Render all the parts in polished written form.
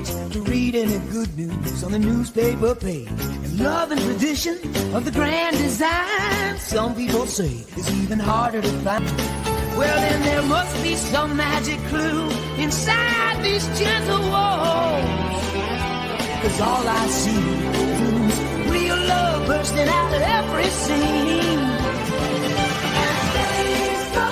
days to read any good news on the newspaper page. And love and tradition of the grand design, some people say, is even harder to find. Well, then there must be some magic clue inside these gentle walls. 'Cause all I see is real love bursting out of every scene. As days go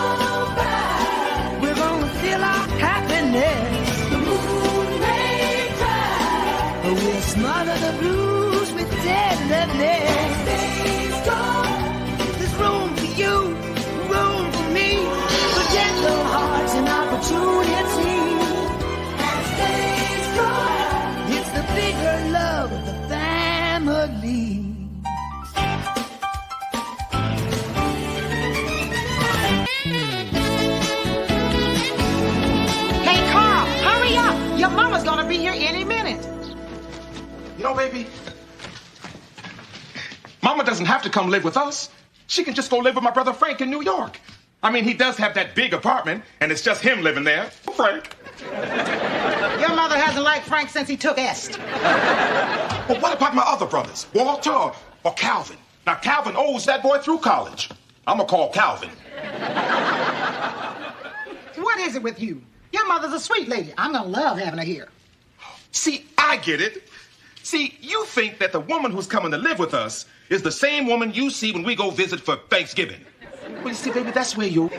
by, we're gonna feel our happiness. The moon may cry, but we'll smother the blues with tenderness. As days go, there's room for you, room for me, for gentle hearts and opportunity. As days go, it's the bigger love of the family. Hey, Carl, hurry up. Your mama's gonna be here any minute. You know, baby, Mama doesn't have to come live with us. She can just go live with my brother Frank in New York. I mean, he does have that big apartment, and it's just him living there. Frank. Your mother hasn't liked Frank since he took Est. Well, what about my other brothers, Walter or Calvin? Now, Calvin owes that boy through college. I'm gonna call Calvin. What is it with you? Your mother's a sweet lady. I'm gonna love having her here. See, I get it. See, you think that the woman who's coming to live with us is the same woman you see when we go visit for Thanksgiving. Well, you see, baby, that's where you...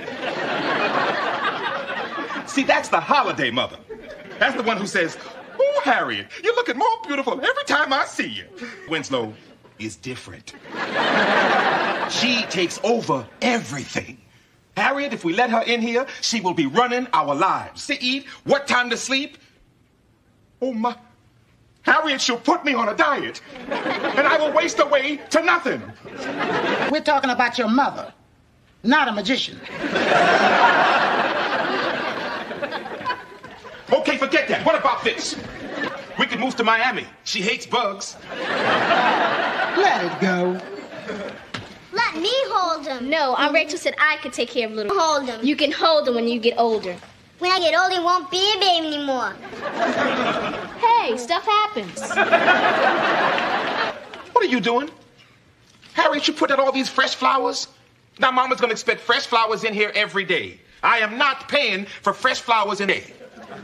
See, that's the holiday mother. That's the one who says, "Oh, Harriet, you're looking more beautiful every time I see you." Winslow is different. She takes over everything. Harriet, if we let her in here, she will be running our lives. To eat, what time to sleep. Oh, my... Harriet, she'll put me on a diet, and I will waste away to nothing. We're talking about your mother, not a magician. Okay, forget that. What about this? We could move to Miami. She hates bugs. Let it go. Let me hold him. No, Aunt Rachel said I could take care of little. Hold him. You can hold him when you get older. When I get older, he won't be a baby anymore. Hey, stuff happens. What are you doing? Harriet, you put out all these fresh flowers? Now, Mama's gonna expect fresh flowers in here every day. I am not paying for fresh flowers in here.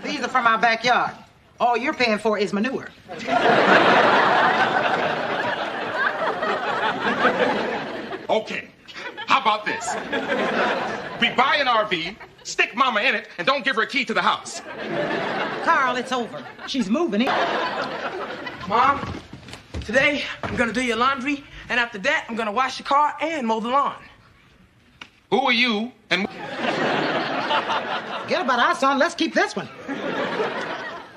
These are from our backyard. All you're paying for is manure. Okay, how about this? We buy an RV, stick Mama in it, and don't give her a key to the house. Carl, it's over. She's moving in. Mom, today I'm gonna do your laundry, and after that I'm gonna wash your car and mow the lawn. Who are you? And Forget about our son. Let's keep this one.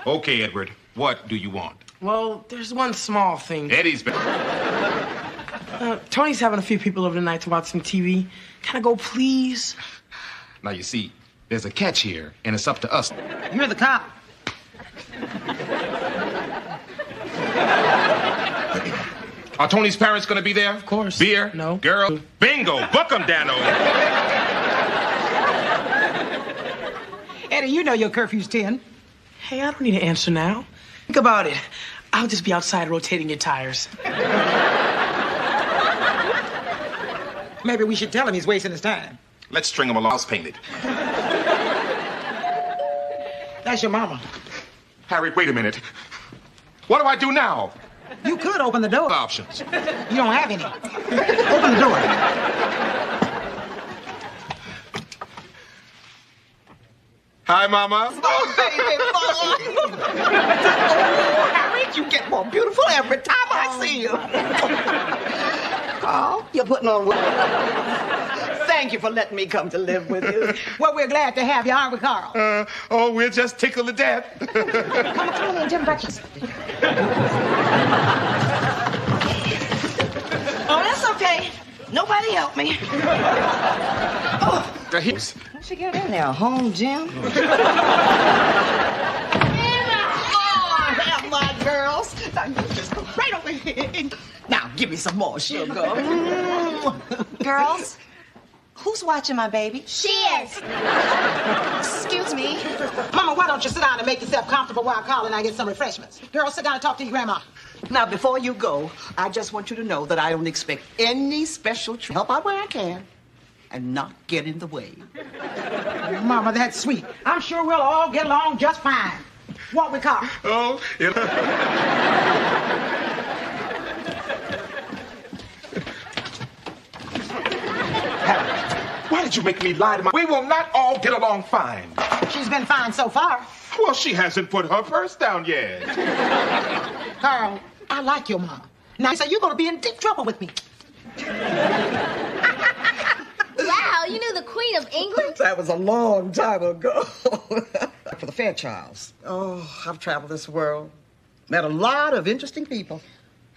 okay, Edward, what do you want? Well, there's one small thing. Eddie's been... Tony's having a few people over tonight to watch some TV. Can I go, please? Now, you see, there's a catch here, and it's up to us. You're the cop. Are Tony's parents gonna be there? Of course. Beer? No. Girl? Bingo! Book 'em, Dano. Eddie, you know your curfew's 10. Hey, I don't need an answer now. Think about it. I'll just be outside rotating your tires. Maybe we should tell him he's wasting his time. Let's string him along. House painted. That's your mama. Harry, wait a minute. What do I do now? You could open the door. Options. You don't have any. Open the door. Hi, Mama. Oh, baby boy. Oh, Harriet, you get more beautiful every time I see you. Carl, you're putting on weight. Thank you for letting me come to live with you. Well, we're glad to have you, aren't we, Carl? Oh, we're just tickled to death. Come on, Jim, breakfast. Oh, that's okay. Nobody helped me. The hips. Once you get in there, home, Jim. Have my girls. Now, you just go right over here. Now, give me some more sugar. Girls, Who's watching my baby? She is. Excuse me. Mama, why don't you sit down and make yourself comfortable while Carl and I get some refreshments? Girl, sit down and talk to your grandma. Now, before you go, I just want you to know that I don't expect any special help out where I can and not get in the way. Mama, that's sweet. I'm sure we'll all get along just fine. What we call? Oh, why did you make me lie to my... We will not all get along fine. She's been fine so far. Well, she hasn't put her purse down yet. Carl, I like your mama. Now, so you're going to be in deep trouble with me. Wow, you knew the Queen of England? That was a long time ago. For the Fairchilds. Oh, I've traveled this world. Met a lot of interesting people.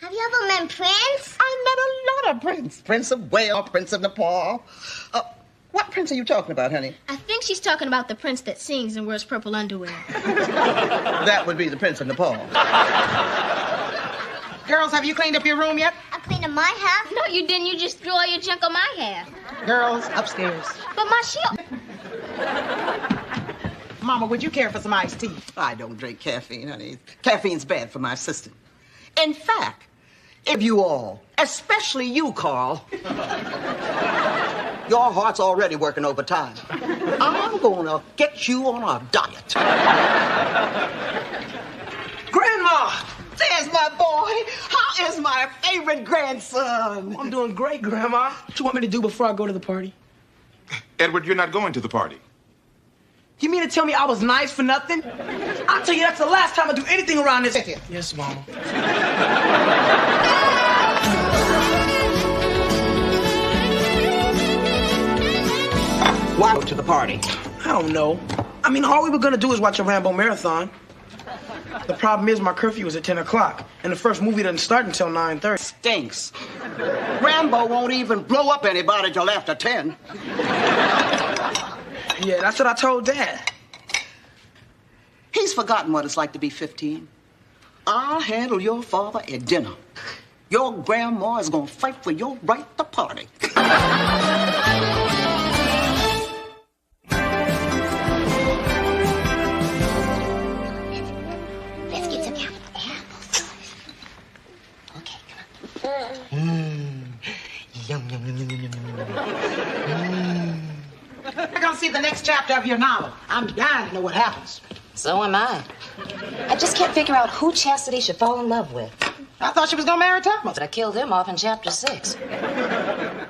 Have you ever met Prince? I met a lot of Prince. Prince of Wales, Prince of Nepal. What prince are you talking about, honey? I think she's talking about the prince that sings and wears purple underwear. That would be the Prince of Nepal. Girls, have you cleaned up your room yet? I cleaned up my half. No, you didn't. You just threw all your junk on my half. Girls, upstairs. But my shield... Mama, would you care for some iced tea? I don't drink caffeine, honey. Caffeine's bad for my system. In fact, if you all, especially you, Carl, your heart's already working overtime. I'm gonna get you on a diet. Grandma! There's my boy. How is my favorite grandson? I'm doing great, Grandma. What you want me to do before I go to the party? Edward, you're not going to the party. You mean to tell me I was nice for nothing? I'll tell you that's the last time I do anything around this. Yes, Mama. Why go to the party? I don't know. I mean, all we were gonna do is watch a Rambo marathon. The problem is my curfew was at 10 o'clock, and the first movie doesn't start until 9:30. Stinks. Rambo won't even blow up anybody till after 10. Yeah, that's what I told Dad. He's forgotten what it's like to be 15. I'll handle your father at dinner. Your grandma is gonna fight for your right to party. Let's get some apples. Okay, come on. Yum, yum, yum, yum, yum, yum, yum. We're going to see the next chapter of your novel. I'm dying to know what happens. So am I. I just can't figure out who Chastity should fall in love with. I thought she was going to marry Thomas. But I killed him off in chapter 6.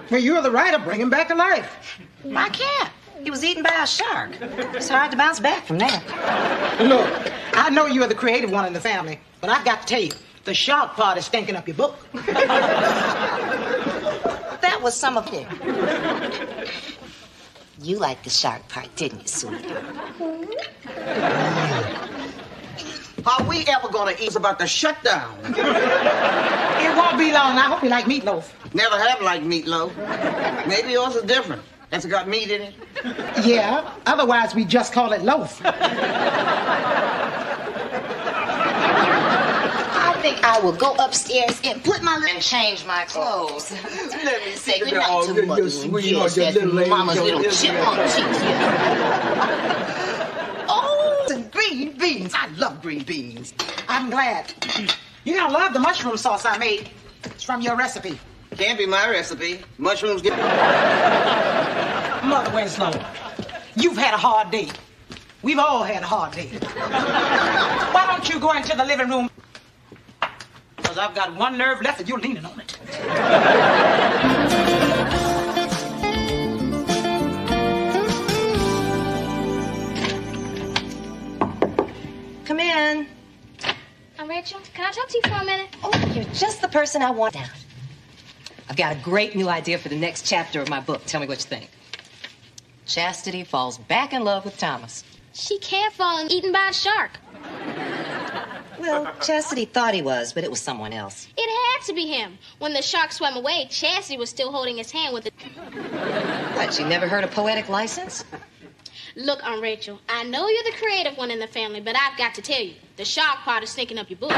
Well, you're the writer. Bring him back to life. I can't. He was eaten by a shark. It's hard to bounce back from that. Look, I know you're the creative one in the family, but I've got to tell you, the shark part is stinking up your book. That was some of it. You liked the shark part, didn't you, sweetheart? Are we ever gonna eat about the shutdown? It won't be long. I hope you like meatloaf. Never have liked meatloaf. Maybe yours is different. Has it got meat in it? Yeah, otherwise we just call it loaf. I think I will go upstairs and put my and change my clothes. Let me say goodnight to Mother. Yes, that's Mama's little chipmunk cheeks here. Oh, and green beans. I love green beans. I'm glad. You're going to love the mushroom sauce I made. It's from your recipe. Can't be my recipe. Mushrooms get... Mother Winslow, you've had a hard day. We've all had a hard day. Why don't you go into the living room? Because I've got one nerve left and you're leaning on it. Come in. I'm Rachel. Can I talk to you for a minute? Oh, you're just the person I want down. I've got a great new idea for the next chapter of my book. Tell me what you think. Chastity falls back in love with Thomas. She can't fall and eaten by a shark. Well, Chastity thought he was, but it was someone else. It had to be him. When the shark swam away, Chastity was still holding his hand with it. What, you never heard of poetic license? Look, Aunt Rachel, I know you're the creative one in the family, but I've got to tell you, the shark part is stinking up your book.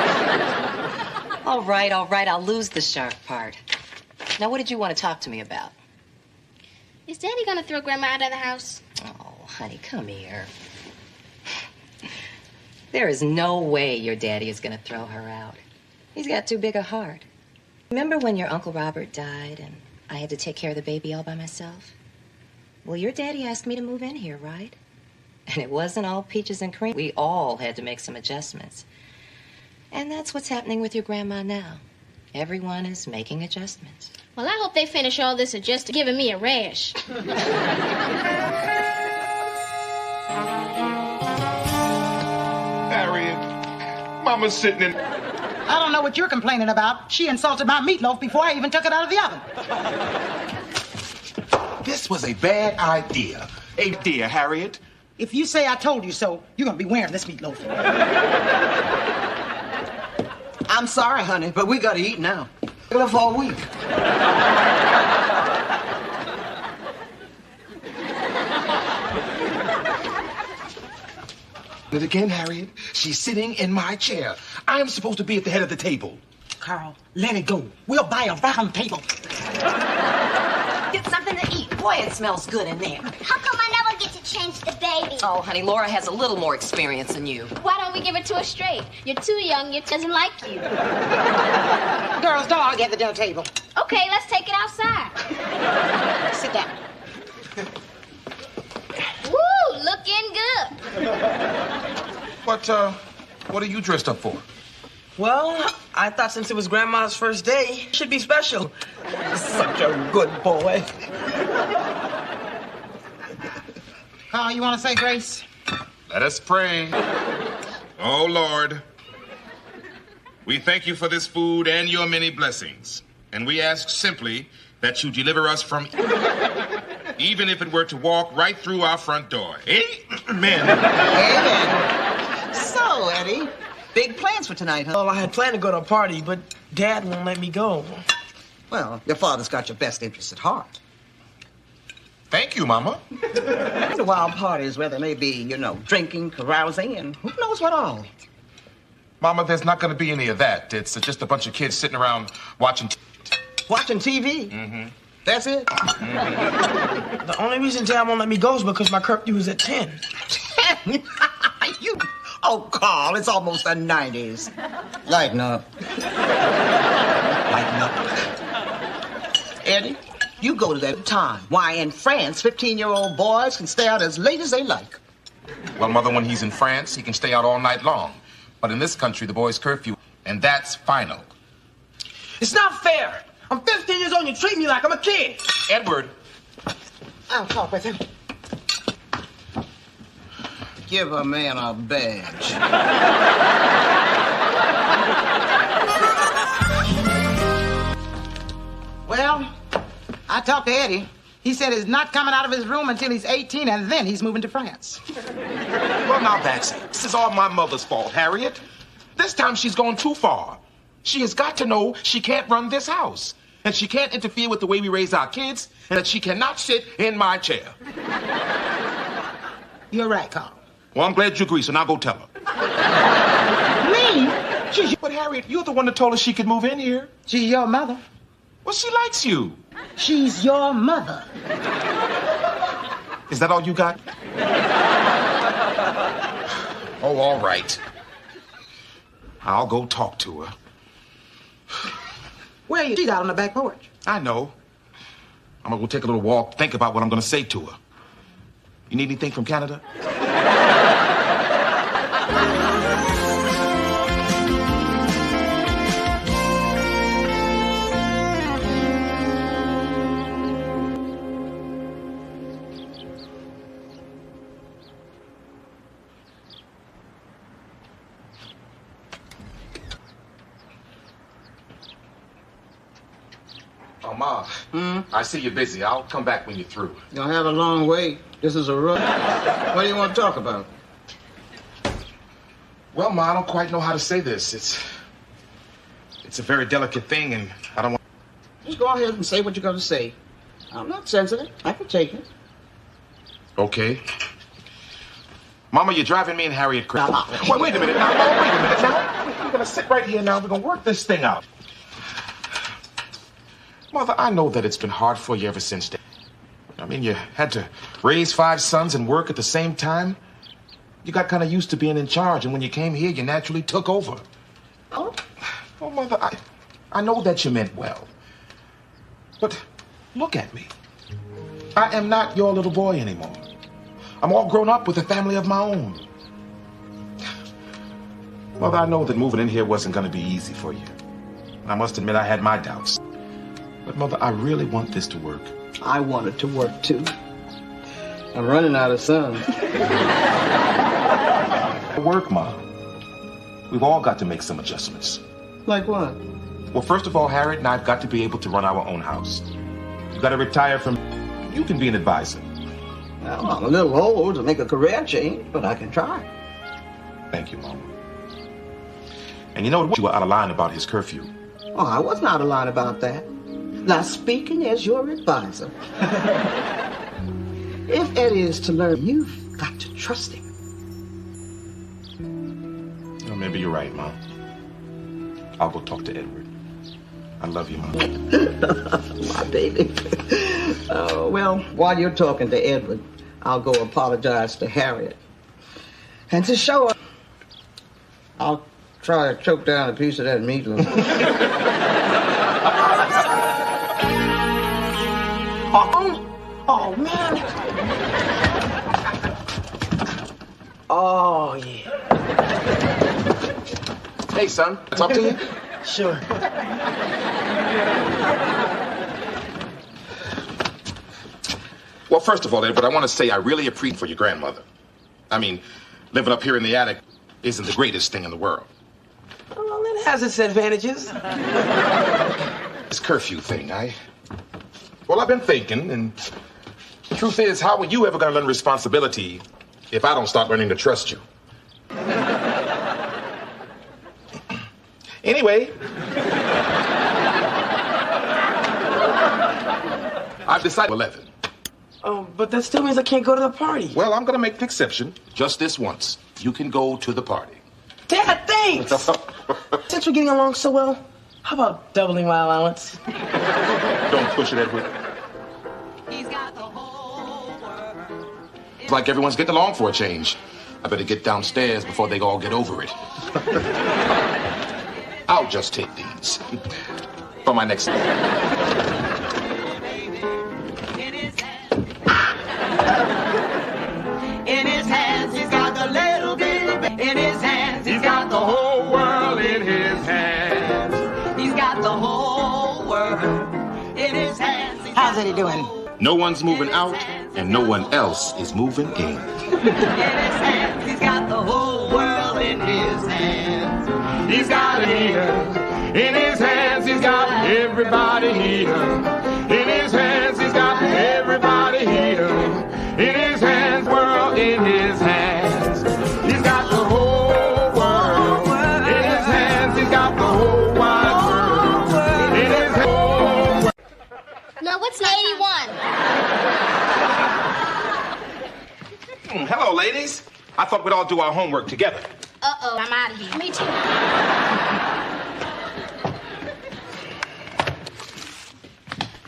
All right, I'll lose the shark part. Now, what did you want to talk to me about? Is Daddy gonna throw Grandma out of the house? Oh, honey, come here. There is no way your daddy is going to throw her out. He's got too big a heart. Remember when your Uncle Robert died and I had to take care of the baby all by myself? Well, your daddy asked me to move in here, right? And it wasn't all peaches and cream. We all had to make some adjustments. And that's what's happening with your grandma now. Everyone is making adjustments. Well, I hope they finish all this adjusting, giving me a rash. Harriet, Mama's sitting in... I don't know what you're complaining about. She insulted my meatloaf before I even took it out of the oven. This was a bad idea. A dear, Harriet. If you say I told you so, you're going to be wearing this meatloaf. I'm sorry, honey, but we gotta eat now. Regular for a week. And again, Harriet, she's sitting in my chair. I am supposed to be at the head of the table. Carl, let it go. We'll buy a round table. Get something to eat. Boy, it smells good in there. How come I never get to change the baby? Oh, honey, Laura has a little more experience than you. Why don't we give it to her straight? You're too young, it doesn't like you. Girls, don't all get at the dinner table. Okay, let's take it outside. Sit down. Woo, looking good. What are you dressed up for? Well, I thought since it was Grandma's first day, it should be special. Such a good boy. Carl, you want to say grace? Let us pray. Oh, Lord, we thank you for this food and your many blessings. And we ask simply that you deliver us from even if it were to walk right through our front door. Amen. Amen. So, Eddie, big plans for tonight, huh? Well, I had planned to go to a party, but Dad won't let me go. Well, your father's got your best interests at heart. Thank you, Mama. The wild parties where there may be, drinking, carousing, and who knows what all. Mama, there's not going to be any of that. It's just a bunch of kids sitting around watching Watching TV? Mm-hmm. That's it? Mm-hmm. The only reason Dad won't let me go is because my curfew is at 10. 10? Oh, Carl, it's almost the 90s. Lighten up. Lighten up. Eddie, you go to that time. Why, in France, 15-year-old boys can stay out as late as they like. Well, Mother, when he's in France, he can stay out all night long. But in this country, the boys' curfew, and that's final. It's not fair. I'm 15 years old and you treat me like I'm a kid. Edward. I'll talk with him. Give a man a badge. Well, I talked to Eddie. He said he's not coming out of his room until he's 18, and then he's moving to France. Well, now that's it. This is all my mother's fault, Harriet. This time she's gone too far. She has got to know she can't run this house. And she can't interfere with the way we raise our kids, and that she cannot sit in my chair. You're right, Carl. Well, I'm glad you agree, so now go tell her. Me? She's... But, Harriet, you're the one that told her she could move in here. She's your mother. Well, she likes you. She's your mother. Is that all you got? Oh, all right. I'll go talk to her. Where are you? She's out on the back porch. I know. I'm gonna go take a little walk, think about what I'm gonna say to her. You need anything from Canada? Oh, Ma. I see you're busy. I'll come back when you're through. You'll have a long wait. This is a rush. What do you want to talk about? Well, Ma, I don't quite know how to say this. It's a very delicate thing, and I don't want... Just go ahead and say what you're going to say. I'm not sensitive. I can take it. Okay. Mama, you're driving me and Harriet crazy. Wait a minute now. No, wait a minute now. We're going to sit right here now. We're going to work this thing out. Mother, I know that it's been hard for you ever since then. I mean, you had to raise 5 sons and work at the same time. You got kind of used to being in charge, and when you came here, you naturally took over. Oh, Mother, I know that you meant well. But look at me. I am not your little boy anymore. I'm all grown up with a family of my own. Mother, I know that moving in here wasn't going to be easy for you. I must admit I had my doubts. But, Mother, I really want this to work. I want it to work, too. I'm running out of sons. Work, Mom. We've all got to make some adjustments. Like what? Well, first of all, Harriette and I've got to be able to run our own house. You've got to retire from... You can be an advisor. Well, I'm a little old to make a career change, but I can try. Thank you, Mom. And you know what? You were out of line about his curfew. Oh, I wasn't out of line about that. Now, speaking as your advisor, if Eddie is to learn, you've got to trust him. Well, maybe you're right, Mom. I'll go talk to Edward. I love you, Mom. My baby. Oh, well, while you're talking to Edward, I'll go apologize to Harriette. And to show her, I'll try to choke down a piece of that meatloaf. Oh, man. Oh, yeah. Hey, son, can I talk to you? Sure. Well, first of all, Edward, I want to say I really appreciate for your grandmother. I mean, living up here in the attic isn't the greatest thing in the world. Well, it has its advantages. This curfew thing, Well, I've been thinking, and the truth is, how are you ever going to learn responsibility if I don't start learning to trust you? Anyway, I've decided 11. But that still means I can't go to the party. Well, I'm going to make an exception. Just this once. You can go to the party. Dad, thanks! Since we're getting along so well, how about doubling my allowance? Don't push it, Edward. It's like everyone's getting along for a change. I better get downstairs before they all get over it. I'll just take these for my next... In his hands, he's got the little bitty baby. In his hands, he's got the whole world in his hands. He's got the whole world in his hands. How's Eddie doing? No one's moving out, and no one else is moving in. In his hands, he's got the whole world in his hands. He's got it here. In his hands, he's got everybody here. In his hands, he's got everybody here. In his hands, world in his hands. He's got the whole world. In his hands, he's got the whole wide world. In his whole world. No, what's 81? Hello, ladies. I thought we'd all do our homework together. Uh-oh, I'm out of here. Me too.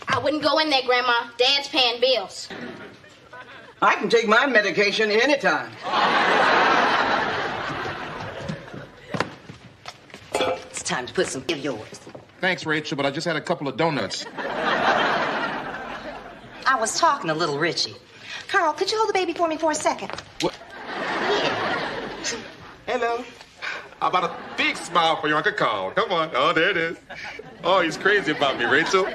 I wouldn't go in there, Grandma. Dad's paying bills. I can take my medication anytime. It's time to put some of yours. Thanks, Rachel, but I just had a couple of donuts. I was talking to little Richie. Carl, could you hold the baby for me for a second? What? Hello. How about a big smile for your Uncle Carl? Come on. Oh, there it is. Oh, he's crazy about me, Rachel.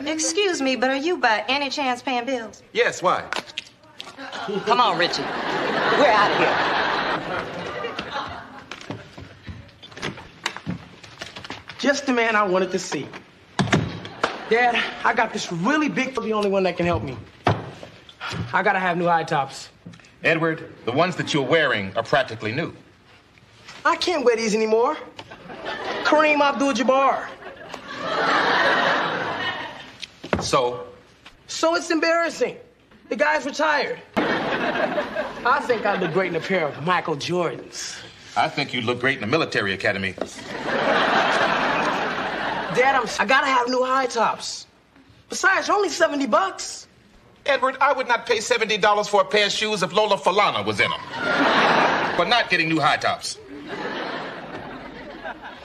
Excuse me, but are you by any chance paying bills? Yes, why? Come on, Richie. We're out of here. Just the man I wanted to see. Dad, I got this really big... the only one that can help me. I gotta have new high tops. Edward, the ones that you're wearing are practically new. I can't wear these anymore. Kareem Abdul-Jabbar. So it's embarrassing. The guy's retired. I think I'd look great in a pair of Michael Jordans. I think you'd look great in the military academy. Dad, I gotta have new high tops. Besides, only $70. Edward, I would not pay $70 for a pair of shoes if Lola Falana was in them. But not getting new high tops.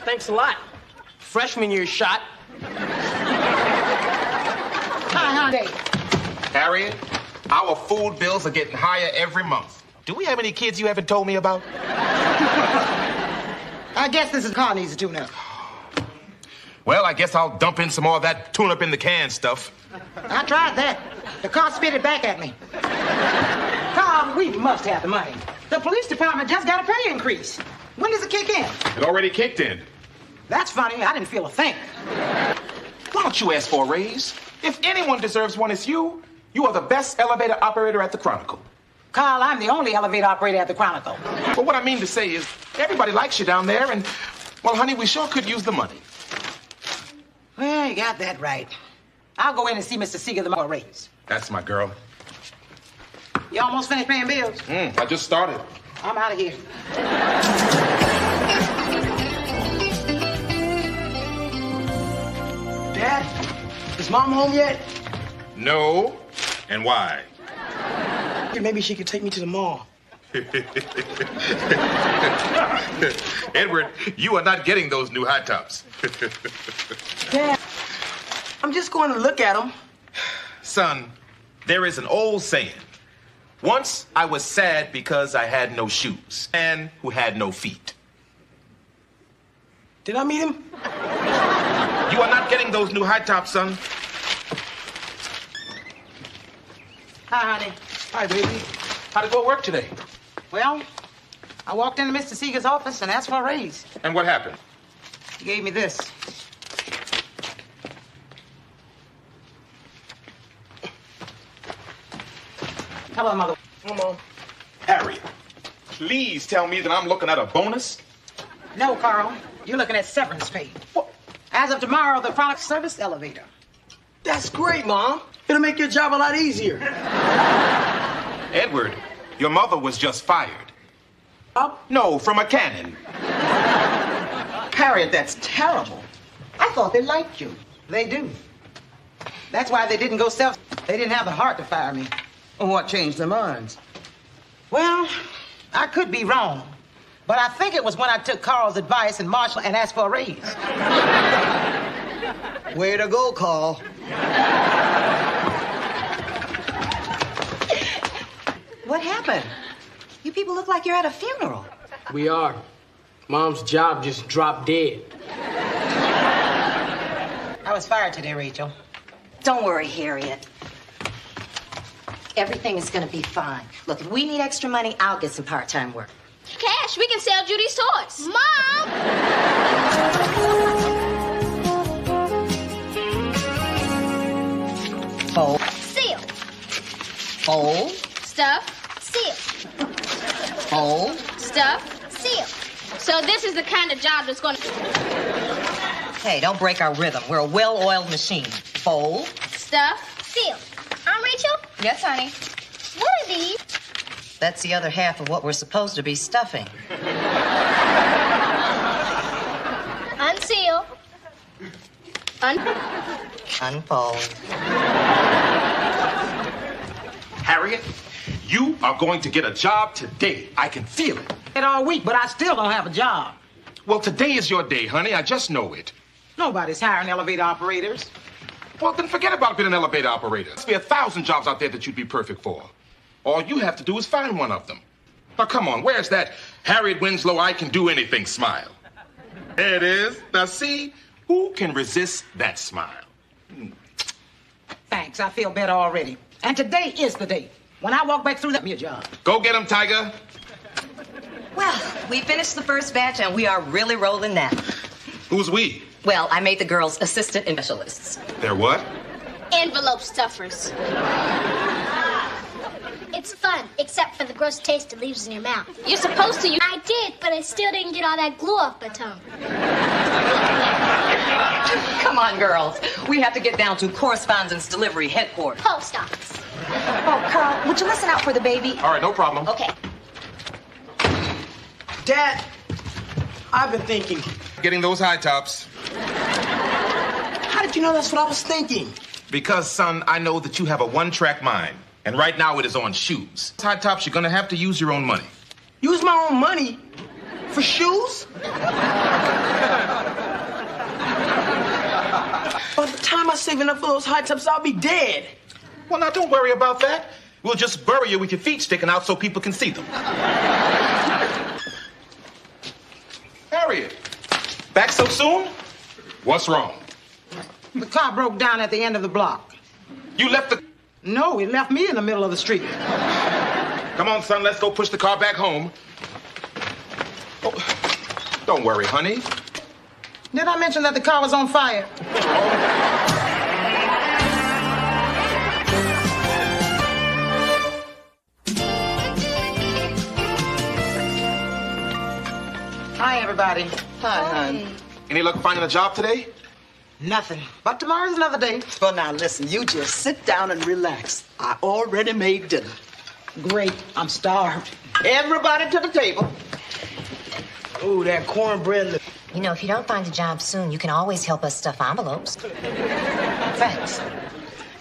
Thanks a lot. Freshman year shot. Hi, honey. Harriet, our food bills are getting higher every month. Do we have any kids you haven't told me about? I guess this car needs a tune-up. Well, I guess I'll dump in some more of that tune-up in the can stuff. I tried that. The car spit it back at me. Carl, we must have the money. The police department just got a pay increase. When does it kick in? It already kicked in. That's funny. I didn't feel a thing. Why don't you ask for a raise? If anyone deserves one, it's you. You are the best elevator operator at the Chronicle. Carl, I'm the only elevator operator at the Chronicle. But what I mean to say is, everybody likes you down there, and, well, honey, we sure could use the money. Well, you got that right. I'll go in and see Mr. Seeger the more raise. That's my girl. You almost finished paying bills? I just started. I'm out of here. Dad, is Mom home yet? No. And why? Maybe she could take me to the mall. Edward, you are not getting those new high tops. Dad, I'm just going to look at them. Son, there is an old saying. Once I was sad because I had no shoes, and who had no feet. Did I meet him? You are not getting those new high tops, son. Hi, honey. Hi, baby. How'd it go at work today? Well, I walked into Mr. Seeger's office and asked for a raise. And what happened? He gave me this. Hello, Mother. Mom. Harriet, please tell me that I'm looking at a bonus. No, Carl. You're looking at severance pay. What? As of tomorrow, the Chronicle service elevator. That's great, Mom. It'll make your job a lot easier. Edward, your mother was just fired. Oh? No, from a cannon. Harriet, that's terrible. I thought they liked you. They do. That's why they didn't go self. They didn't have the heart to fire me. What changed their minds? Well, I could be wrong. But I think it was when I took Carl's advice and marched and asked for a raise. Way to go, Carl. What happened? You people look like you're at a funeral. We are. Mom's job just dropped dead. I was fired today, Rachel. Don't worry, Harriet. Everything is going to be fine. Look, if we need extra money, I'll get some part-time work. Cash, we can sell Judy's toys. Mom! Fold. Seal. Fold. Stuff. Seal. Fold. Stuff. Seal. So this is the kind of job that's going to... Hey, don't break our rhythm. We're a well-oiled machine. Fold. Stuff. Seal. I'm Rachel. Yes, honey. What are these? That's the other half of what we're supposed to be stuffing. Unseal. Unfold. Harriet, you are going to get a job today. I can feel it. It all week, but I still don't have a job. Well, today is your day, honey. I just know it. Nobody's hiring elevator operators. Well, then forget about being an elevator operator. There's 1,000 jobs out there that you'd be perfect for. All you have to do is find one of them. Now, come on, where's that Harriet Winslow I can do anything smile? There it is. Now, see, who can resist that smile? Thanks, I feel better already. And today is the day. When I walk back through that, me a job. Go get him, Tiger. Well, we finished the first batch, and we are really rolling now. Who's we? Well, I made the girls assistant specialists. They're what? Envelope stuffers. It's fun, except for the gross taste it leaves in your mouth. You're supposed to use... I did, but I still didn't get all that glue off my tongue. Come on, girls. We have to get down to correspondence delivery headquarters. Post office. Oh, Carl, would you listen out for the baby? All right, no problem. Okay. Dad, I've been thinking. Getting those high tops. How did you know that's what I was thinking? Because, son, I know that you have a one-track mind. And right now it is on shoes. High tops, you're gonna have to use your own money. Use my own money for shoes? By the time I save enough for those high tops, I'll be dead. Well, now, don't worry about that. We'll just bury you with your feet sticking out so people can see them. Harriet, back so soon? What's wrong? The car broke down at the end of the block. You left the... No, it left me in the middle of the street. Come on, son, let's go push the car back home. Oh, don't worry, honey. Did I mention that the car was on fire? Hi, everybody. Hi, hon. Any luck finding a job today? Nothing. But tomorrow's another day. Well, now, listen, you just sit down and relax. I already made dinner. Great. I'm starved. Everybody to the table. Ooh, that cornbread. You know, if you don't find a job soon, you can always help us stuff envelopes. Thanks.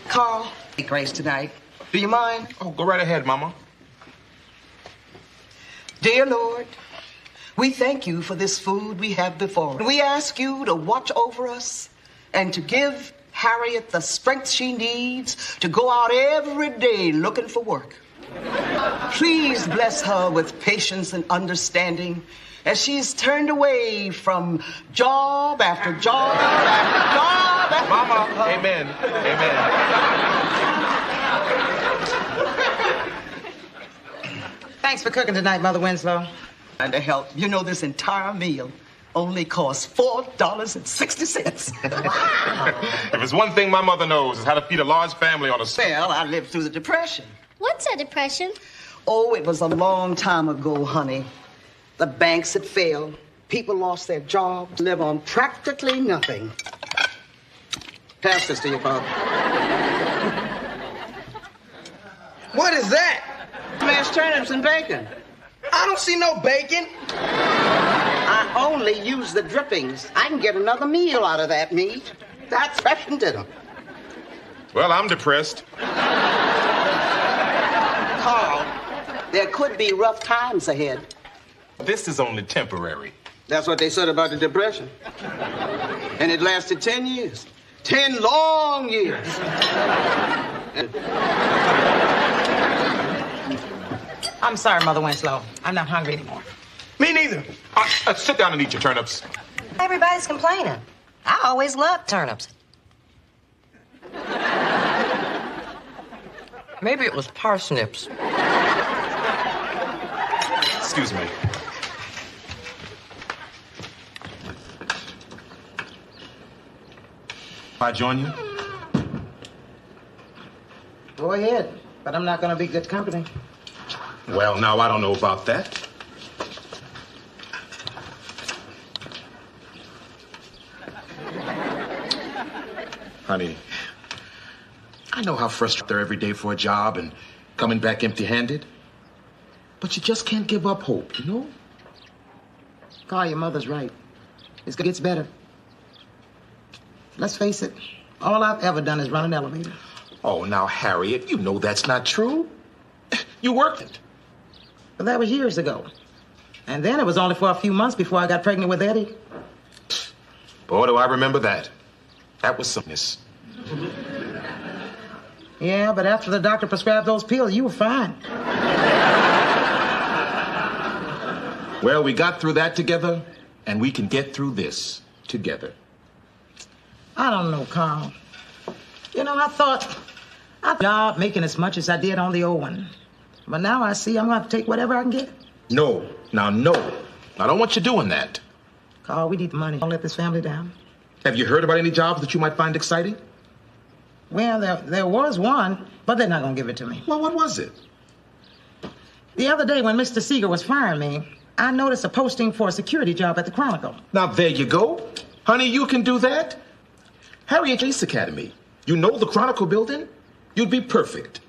Carl, be grace tonight. Do you mind? Oh, go right ahead, Mama. Dear Lord, we thank you for this food we have before us. We ask you to watch over us and to give Harriet the strength she needs to go out every day looking for work. Please bless her with patience and understanding as she's turned away from job after job after job after Mama, amen. Amen. Thanks for cooking tonight, Mother Winslow. And to help, you know, this entire meal only costs $4.60. Wow. If there's one thing my mother knows, is how to feed a large family on a... Well, I lived through the Depression. What's a depression? Oh, it was a long time ago, honey. The banks had failed. People lost their jobs, live on practically nothing. Pass this to your father. What is that? Mashed turnips and bacon. I don't see no bacon. I only use the drippings. I can get another meal out of that meat. That's fresh and dinner. Well, I'm depressed. Carl, there could be rough times ahead. This is only temporary. That's what they said about the Depression. And it lasted 10 years. 10 long years. I'm sorry, Mother Winslow. I'm not hungry anymore. Me neither. Sit down and eat your turnips. Everybody's complaining. I always loved turnips. Maybe it was parsnips. Excuse me. I join you? Go ahead, but I'm not going to be good company. Well, now, I don't know about that. Honey, I know how frustrated they're every day for a job and coming back empty-handed. But you just can't give up hope, you know? Carl, your mother's right. It gets better. Let's face it, all I've ever done is run an elevator. Oh, now, Harriet, you know that's not true. You worked it. But that was years ago. And then it was only for a few months before I got pregnant with Eddie. Boy, do I remember that. That was something. Yeah, but after the doctor prescribed those pills, you were fine. Well, we got through that together, and we can get through this together. I don't know, Carl. You know, I thought I'd job making as much as I did on the old one. But now I see I'm going to have to take whatever I can get. No. Now, no. I don't want you doing that. Carl, we need the money. Don't let this family down. Have you heard about any jobs that you might find exciting? Well, there was one, but they're not going to give it to me. Well, what was it? The other day when Mr. Seeger was firing me, I noticed a posting for a security job at the Chronicle. Now, there you go. Honey, you can do that. Harriette Police Academy. You know the Chronicle building? You'd be perfect.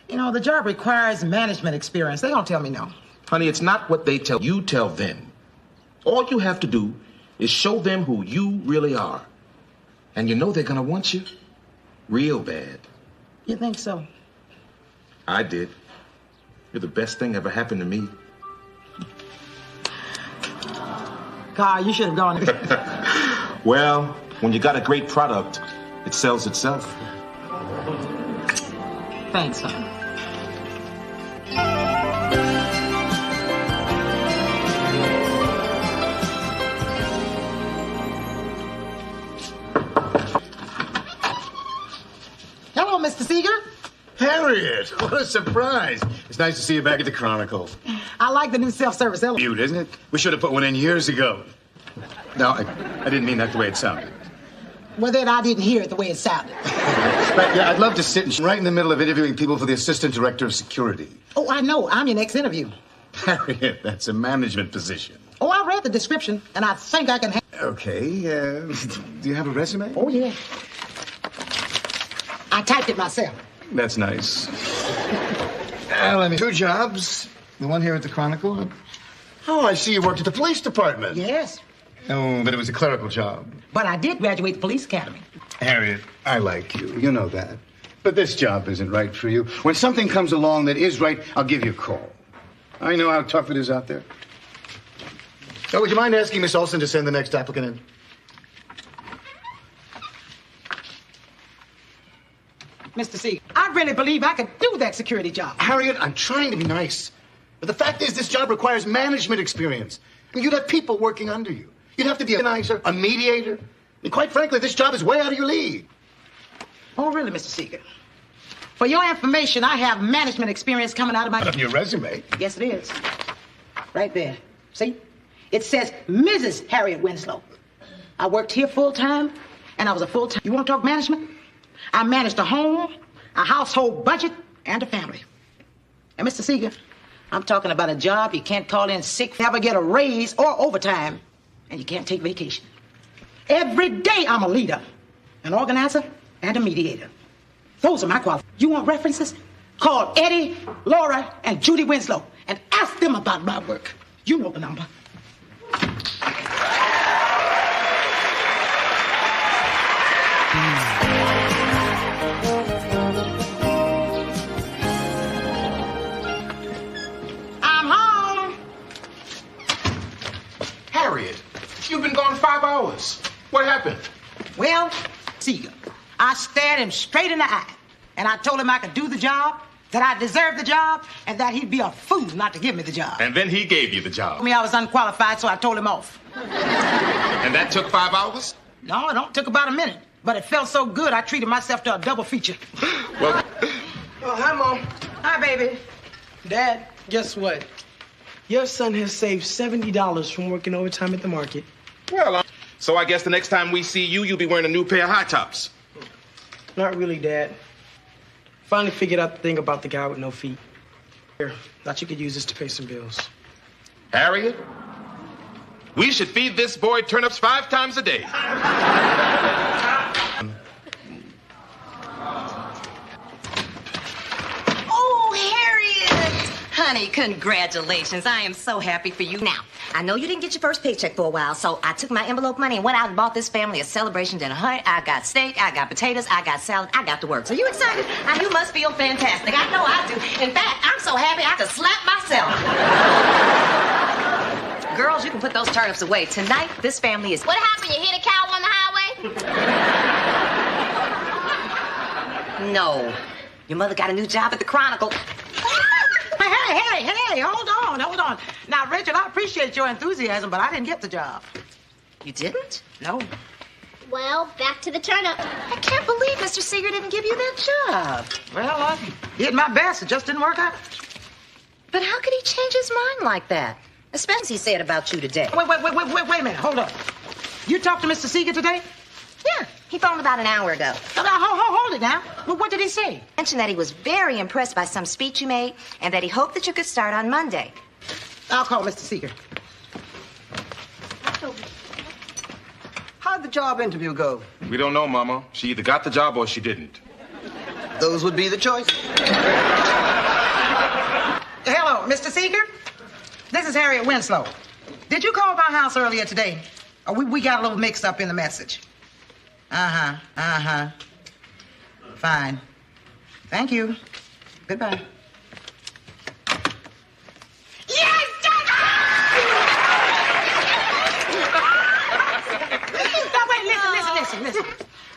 You know, the job requires management experience. They don't tell me no. Honey, it's not what they tell you, tell them. All you have to do is show them who you really are. And you know they're going to want you. Real bad. You think so? I did. You're the best thing ever happened to me. Carl, you should have gone. Well, when you got a great product, it sells itself. Thanks, son. Hello, Mr. Seeger. Harriette, what a surprise. It's nice to see you back at the Chronicle. I like the new self-service elevator. Cute, isn't it? We should have put one in years ago. No, I didn't mean that the way it sounded. Well, then I didn't hear it the way it sounded. But, yeah, I'd love to sit right in the middle of interviewing people for the Assistant Director of Security. Oh, I know. I'm your next interview. Harriette, that's a management position. Oh, I read the description, and I think I can Okay, do you have a resume? Oh, yeah. I typed it myself. That's nice. Let me... 2 jobs. The one here at the Chronicle. Oh, I see you worked at the police department. Yes. Oh, but it was a clerical job. But I did graduate the police academy. Harriette, I like you. You know that. But this job isn't right for you. When something comes along that is right, I'll give you a call. I know how tough it is out there. Oh, would you mind asking Miss Olson to send the next applicant in? Mr. C, I really believe I could do that security job. Harriette, I'm trying to be nice. But the fact is, this job requires management experience. I mean, you'd have people working under you. You'd have to be a organizer, a mediator. And quite frankly, this job is way out of your league. Oh, really, Mr. Seeger? For your information, I have management experience coming out of my... On your resume. Yes, it is. Right there. See? It says Mrs. Harriette Winslow. I worked here full-time, and I was a full-time... You want to talk management? I managed a home, a household budget, and a family. And Mr. Seeger, I'm talking about a job you can't call in sick, never get a raise or overtime, and you can't take vacation. Every day I'm a leader, an organizer, and a mediator. Those are my qualifications. You want references? Call Eddie, Laura, and Judy Winslow and ask them about my work. You know the number. I'm home. Harriette, you've been gone 5 hours. What happened? Well, Seeger, I stared him straight in the eye, and I told him I could do the job, that I deserved the job, and that he'd be a fool not to give me the job. And then he gave you the job. I was unqualified, so I told him off. And that took 5 hours? No, it took about a minute, but it felt so good I treated myself to a double feature. Well... Oh, hi, Mom. Hi, baby. Dad, guess what? Your son has saved $70 from working overtime at the market. Well, so I guess the next time we see you, you'll be wearing a new pair of high tops. Not really, Dad. Finally figured out the thing about the guy with no feet. Here, thought you could use this to pay some bills. Harriette, we should feed this boy turnips 5 times a day. Oh, Harriette! Honey, congratulations. I am so happy for you. Now, I know you didn't get your first paycheck for a while, so I took my envelope money and went out and bought this family a celebration dinner. Honey, I got steak, I got potatoes, I got salad, I got the works. Are you excited? And you must feel fantastic. I know I do. In fact, I'm so happy I could slap myself. Girls, you can put those turnips away. Tonight, this family is... What happened? You hit a cow on the highway? No. Your mother got a new job at the Chronicle. Hey, hold on. Now, Rachel, I appreciate your enthusiasm, but I didn't get the job. You didn't? No. Well, back to the turnip. I can't believe Mr. Seeger didn't give you that job. Well, I did my best. It just didn't work out. But how could he change his mind like that? Especially as he said about you today. Wait a minute. Hold up. You talked to Mr. Seeger today? Yeah, he phoned about an hour ago. Now, hold it now. Well, what did he say? He mentioned that he was very impressed by some speech you made and that he hoped that you could start on Monday. I'll call Mr. Seeger. How'd the job interview go? We don't know, Mama. She either got the job or she didn't. Those would be the choices. Hello, Mr. Seeger? This is Harriette Winslow. Did you call my house earlier today? Oh, we got a little mixed up in the message. Fine. Thank you. Goodbye. Yes, Now, wait, listen.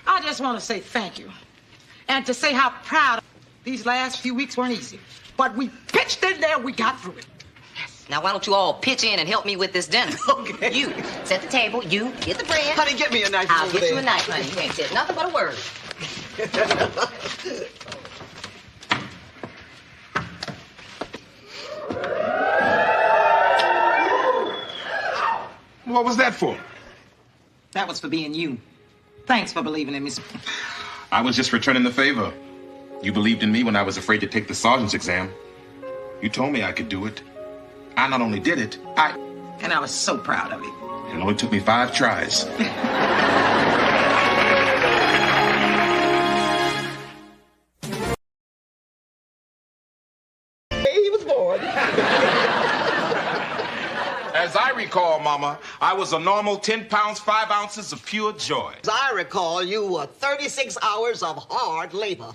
I just want to say thank you. And to say how proud these last few weeks weren't easy. But we pitched in there, we got through it. Now, why don't you all pitch in and help me with this dinner? Okay. You set the table. You get the bread. Honey, get me a knife. I'll over get you there. a knife, honey. You ain't said nothing but a word. What was that for? That was for being you. Thanks for believing in me. I was just returning the favor. You believed in me when I was afraid to take the sergeant's exam. You told me I could do it. I not only did it, And I was so proud of you. It only took me 5 tries. He was born. As I recall, Mama, I was a normal 10 pounds, 5 ounces of pure joy. As I recall, you were 36 hours of hard labor.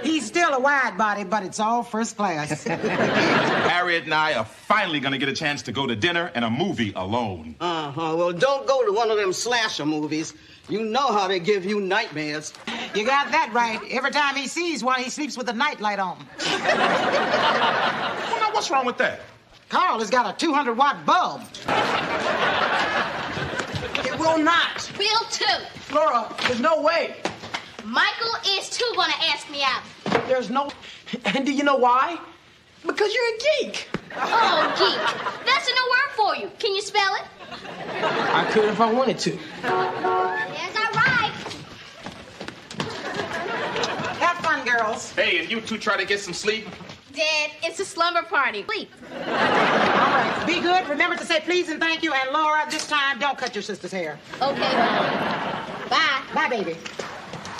He's still a wide body, but it's all first class. Harriet and I are finally going to get a chance to go to dinner and a movie alone. Well, don't go to one of them slasher movies. You know how they give you nightmares. You got that right. Every time he sees one, he sleeps with the nightlight on. Well, now, what's wrong with that? Carl has got a 200-watt bulb. It will not. Bill, too. Laura, there's no way. Michael is, too, gonna ask me out. There's no... And do you know why? Because you're a geek. Oh, geek. That's a new word for you. Can you spell it? I could if I wanted to. There's our ride. Have fun, girls. Hey, and you two try to get some sleep? Dad, it's a slumber party. Sleep. All right, be good. Remember to say please and thank you. And Laura, this time, don't cut your sister's hair. Okay. Bye. Bye, baby.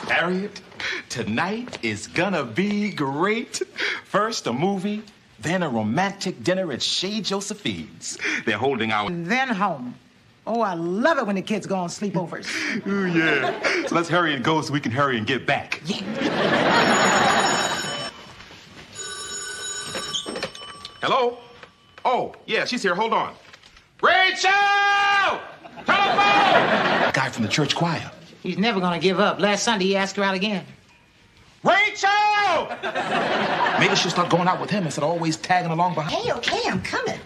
Harriet, tonight is gonna be great. First a movie, then a romantic dinner at Chez Josephine's. They're holding our... And then home. Oh, I love it when the kids go on sleepovers. Ooh, yeah. So let's hurry and go so we can hurry and get back. Yeah. Hello? Oh, yeah, she's here. Hold on. Rachel! Telephone! Guy from the church choir. He's never gonna give up. Last Sunday, he asked her out again. Rachel! Maybe she'll start going out with him instead of always tagging along behind. Hey, okay, I'm coming.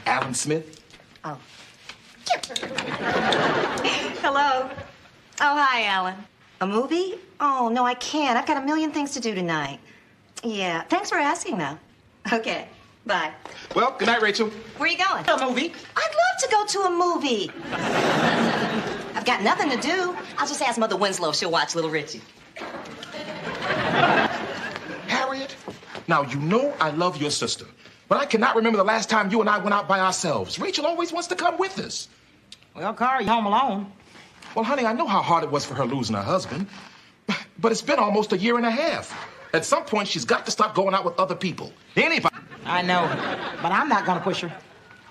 Alan Smith. Oh. Hello. Oh, hi, Alan. A movie? Oh, no, I can't. I've got a million things to do tonight. Yeah, thanks for asking, though. Okay, bye. Well, good night, Rachel. Where are you going? A movie. I'd love to go to a movie. I've got nothing to do. I'll just ask Mother Winslow if she'll watch Little Richie. Harriet, now you know I love your sister, but I cannot remember the last time you and I went out by ourselves. Rachel always wants to come with us. Well, Carl, you're home alone. Well, honey, I know how hard it was for her losing her husband, but it's been almost a year and a half. At some point, she's got to stop going out with other people. Anybody. I know, but I'm not gonna push her.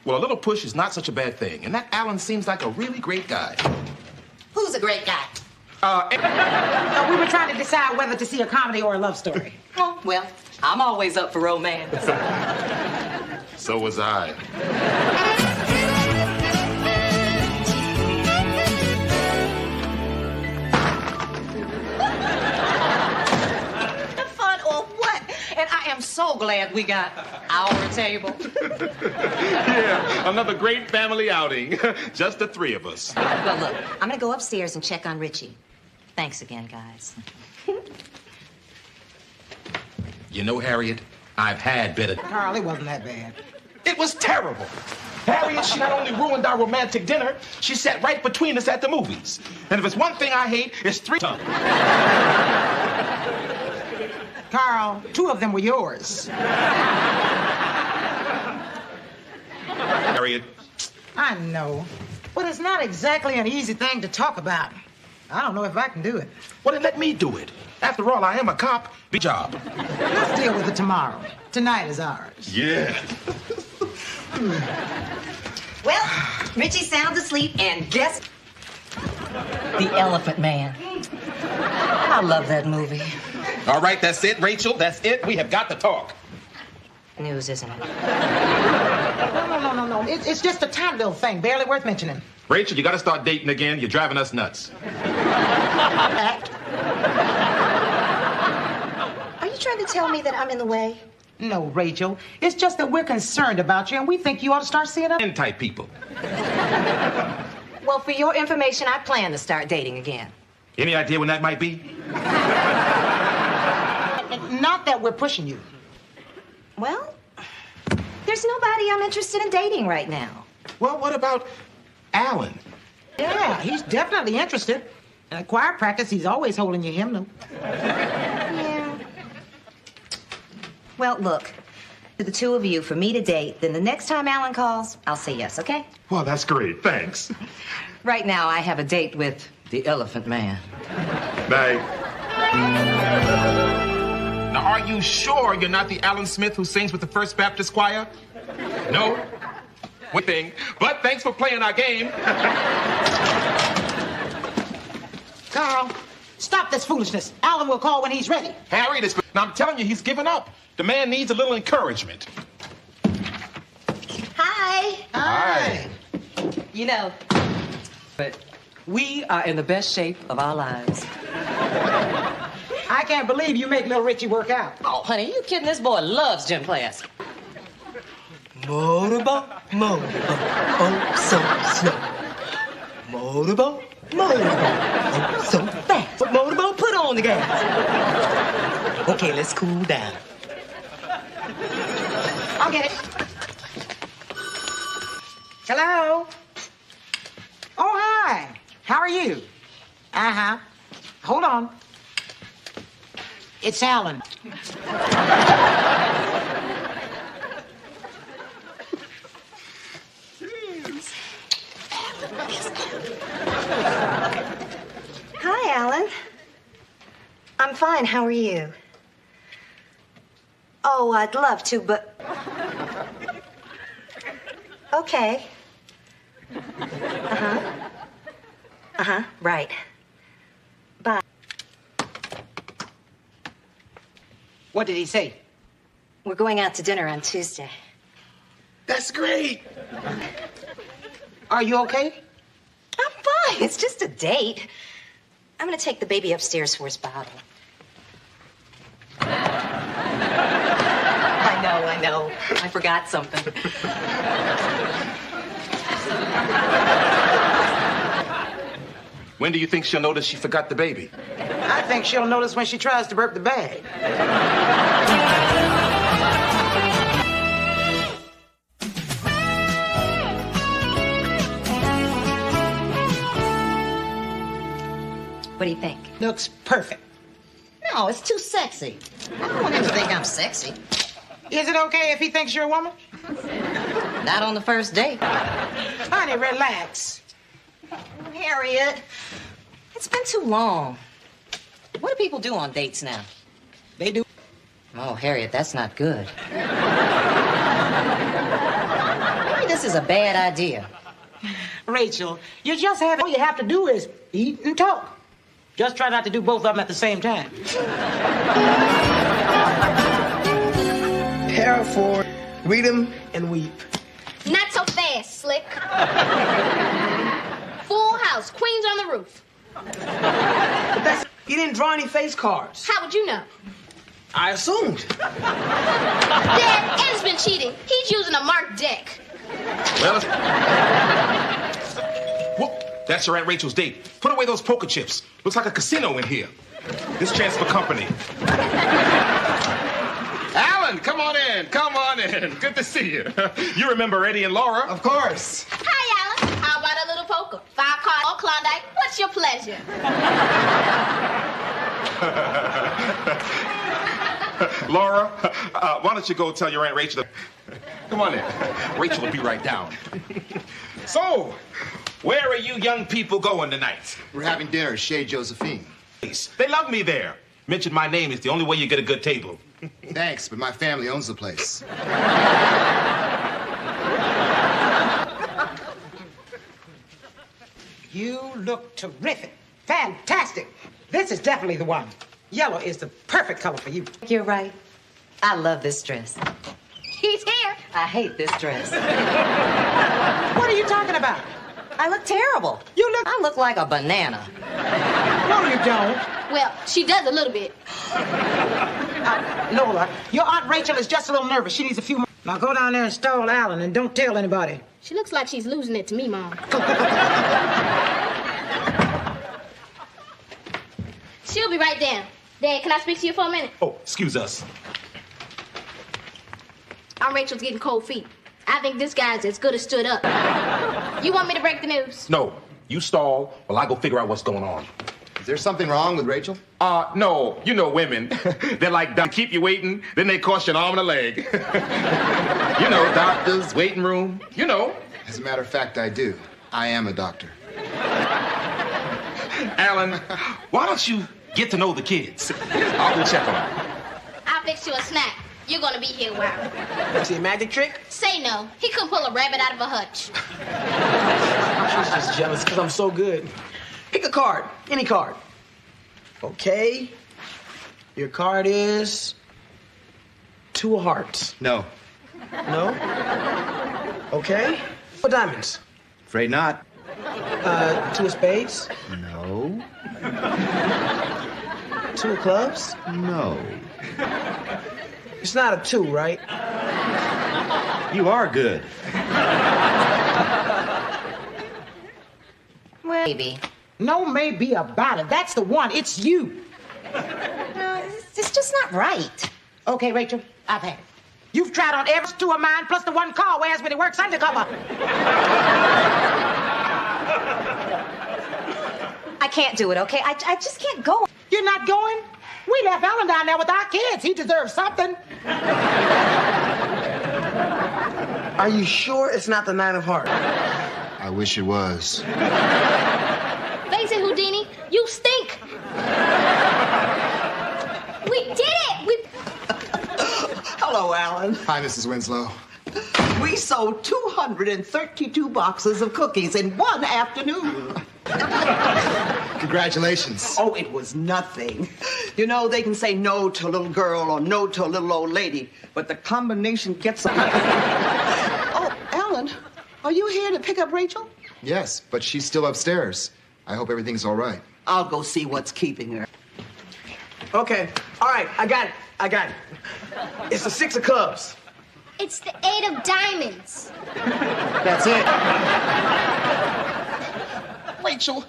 Well, a little push is not such a bad thing, and that Alan seems like a really great guy. Who's a great guy? We were trying to decide whether to see a comedy or a love story. Oh, well, I'm always up for romance. So was I. Fun or what? And I am so glad we got our table. Yeah, another great family outing. Just the 3 of us. Well, look, I'm gonna go upstairs and check on Richie. Thanks again, guys. You know, Harriet, I've had better... Carl, it wasn't that bad. It was terrible. Harriet, she not only ruined our romantic dinner, she sat right between us at the movies. And if it's one thing I hate, it's 3... Carl, 2 of them were yours. Harriet. I know, but it's not exactly an easy thing to talk about. I don't know if I can do it. Well, then let me do it. After all, I am a cop. Big job. Let's deal with it tomorrow. Tonight is ours. Yeah. Well, Richie's sound asleep, and guess... The Elephant Man. I love that movie. All right, that's it, Rachel. That's it. We have got to talk. News, isn't it? No. It's just a tiny little thing, barely worth mentioning. Rachel, you got to start dating again. You're driving us nuts. Are you trying to tell me that I'm in the way? No, Rachel. It's just that we're concerned about you, and we think you ought to start seeing up. Type people. Well, for your information, I plan to start dating again. Any idea when that might be? Not that we're pushing you. Well, there's nobody I'm interested in dating right now. Well, what about Alan? Yeah, he's definitely interested. In choir practice, he's always holding your hymnal. Yeah. Well, look, to the two of you, for me to date, then the next time Alan calls, I'll say yes, okay? Well, that's great. Thanks. Right now, I have a date with the Elephant Man. Night. Now, are you sure you're not the Alan Smith who sings with the First Baptist Choir? No? One thing. But thanks for playing our game. Carl, stop this foolishness. Alan will call when he's ready. Harriet is... Now, I'm telling you, he's given up. The man needs a little encouragement. Hi. Hi. You know, but we are in the best shape of our lives. I can't believe you make little Richie work out. Oh, honey, you kidding? This boy loves gym class. Motorboat, oh, so slow. Motorboat, oh, so fast. But motorboat, put on the gas. Okay, let's cool down. I'll get it. Hello? Oh, hi. How are you? Uh-huh. Hold on. It's Alan. Hi, Alan. I'm fine. How are you? Oh, I'd love to, but... Okay. Right. Bye. What did he say? We're going out to dinner on Tuesday. That's great. Are you okay? I'm fine. It's just a date. I'm going to take the baby upstairs for his bottle. I know. I forgot something. When do you think she'll notice she forgot the baby? I think she'll notice when she tries to burp the bag. What do you think? Looks perfect. No, it's too sexy. I don't want him to think I'm sexy. Is it okay if he thinks you're a woman? Not on the first date. Honey, relax. Harriet, it's been too long. What do people do on dates now? They do. Oh, Harriet, that's not good. Maybe this is a bad idea. Rachel, you just have... All you have to do is eat and talk. Just try not to do both of them at the same time. Hereford, read 'em and weep. Not so fast, Slick. Full house, Queens on the roof. But that's... You didn't draw any face cards. How would you know? I assumed. Dad, Ed's been cheating. He's using a marked deck. Well, Whoa, that's your Aunt Rachel's date. Put away those poker chips. Looks like a casino in here. This chance for company. Alan, come on in. Come on in. Good to see you. You remember Eddie and Laura? Of course. Hi, Alan. How about a little poker? 5 cards, all Klondike. What's your pleasure? Laura, why don't you go tell your Aunt Rachel? Come on in. Rachel will be right down. So, where are you young people going tonight? We're having dinner at Chez Josephine. They love me there. Mention my name. It's the only way you get a good table. Thanks, but my family owns the place. You look terrific. Fantastic. This is definitely the one. Yellow is the perfect color for you. You're right. I love this dress. He's here. I hate this dress. What are you talking about? I look terrible. I look like a banana. No, you don't. Well, she does a little bit. Lola, your Aunt Rachel is just a little nervous. She needs a few more. Now go down there and stall Alan and don't tell anybody. She looks like she's losing it to me, Mom. She'll be right down. Dad, can I speak to you for a minute? Oh, excuse us. Aunt Rachel's getting cold feet. I think this guy's as good as stood up. You want me to break the news? No, you stall while I go figure out what's going on. Is there something wrong with Rachel? No. You know women. They're like, keep you waiting, then they cost you an arm and a leg. You know, doctors, waiting room, you know. As a matter of fact, I do. I am a doctor. Alan, why don't you get to know the kids? I'll go check on them. I'll fix you a snack. You're gonna be here a while. See a magic trick? Say no. He couldn't pull a rabbit out of a hutch. She's just jealous because I'm so good. Pick a card. Any card. Okay. Your card is 2 of hearts. No. No? Okay. 4 diamonds. Afraid not. 2 of spades. No. 2 of clubs. No. It's not a 2, right? You are good. Well, maybe. No maybe about it. That's the one. It's you. No, it's just not right. Okay, Rachel, I've had it. You've tried on every 2 of mine, plus the one Carl wears when he works undercover. I can't do it, okay? I just can't go. You're not going? We left Ellen down there with our kids. He deserves something. Are you sure it's not the 9 of hearts? I wish it was. Face it, Houdini. You stink. We did it. Hello, Alan. Hi, Mrs. Winslow. We sold 232 boxes of cookies in one afternoon. Congratulations. Oh, it was nothing. You know, they can say no to a little girl or no to a little old lady, but the combination gets them. Oh, Alan, are you here to pick up Rachel? Yes, but she's still upstairs. I hope everything's all right. I'll go see what's keeping her. Okay. All right. I got it. It's the 6 of clubs. It's the 8 of diamonds. That's it. Rachel,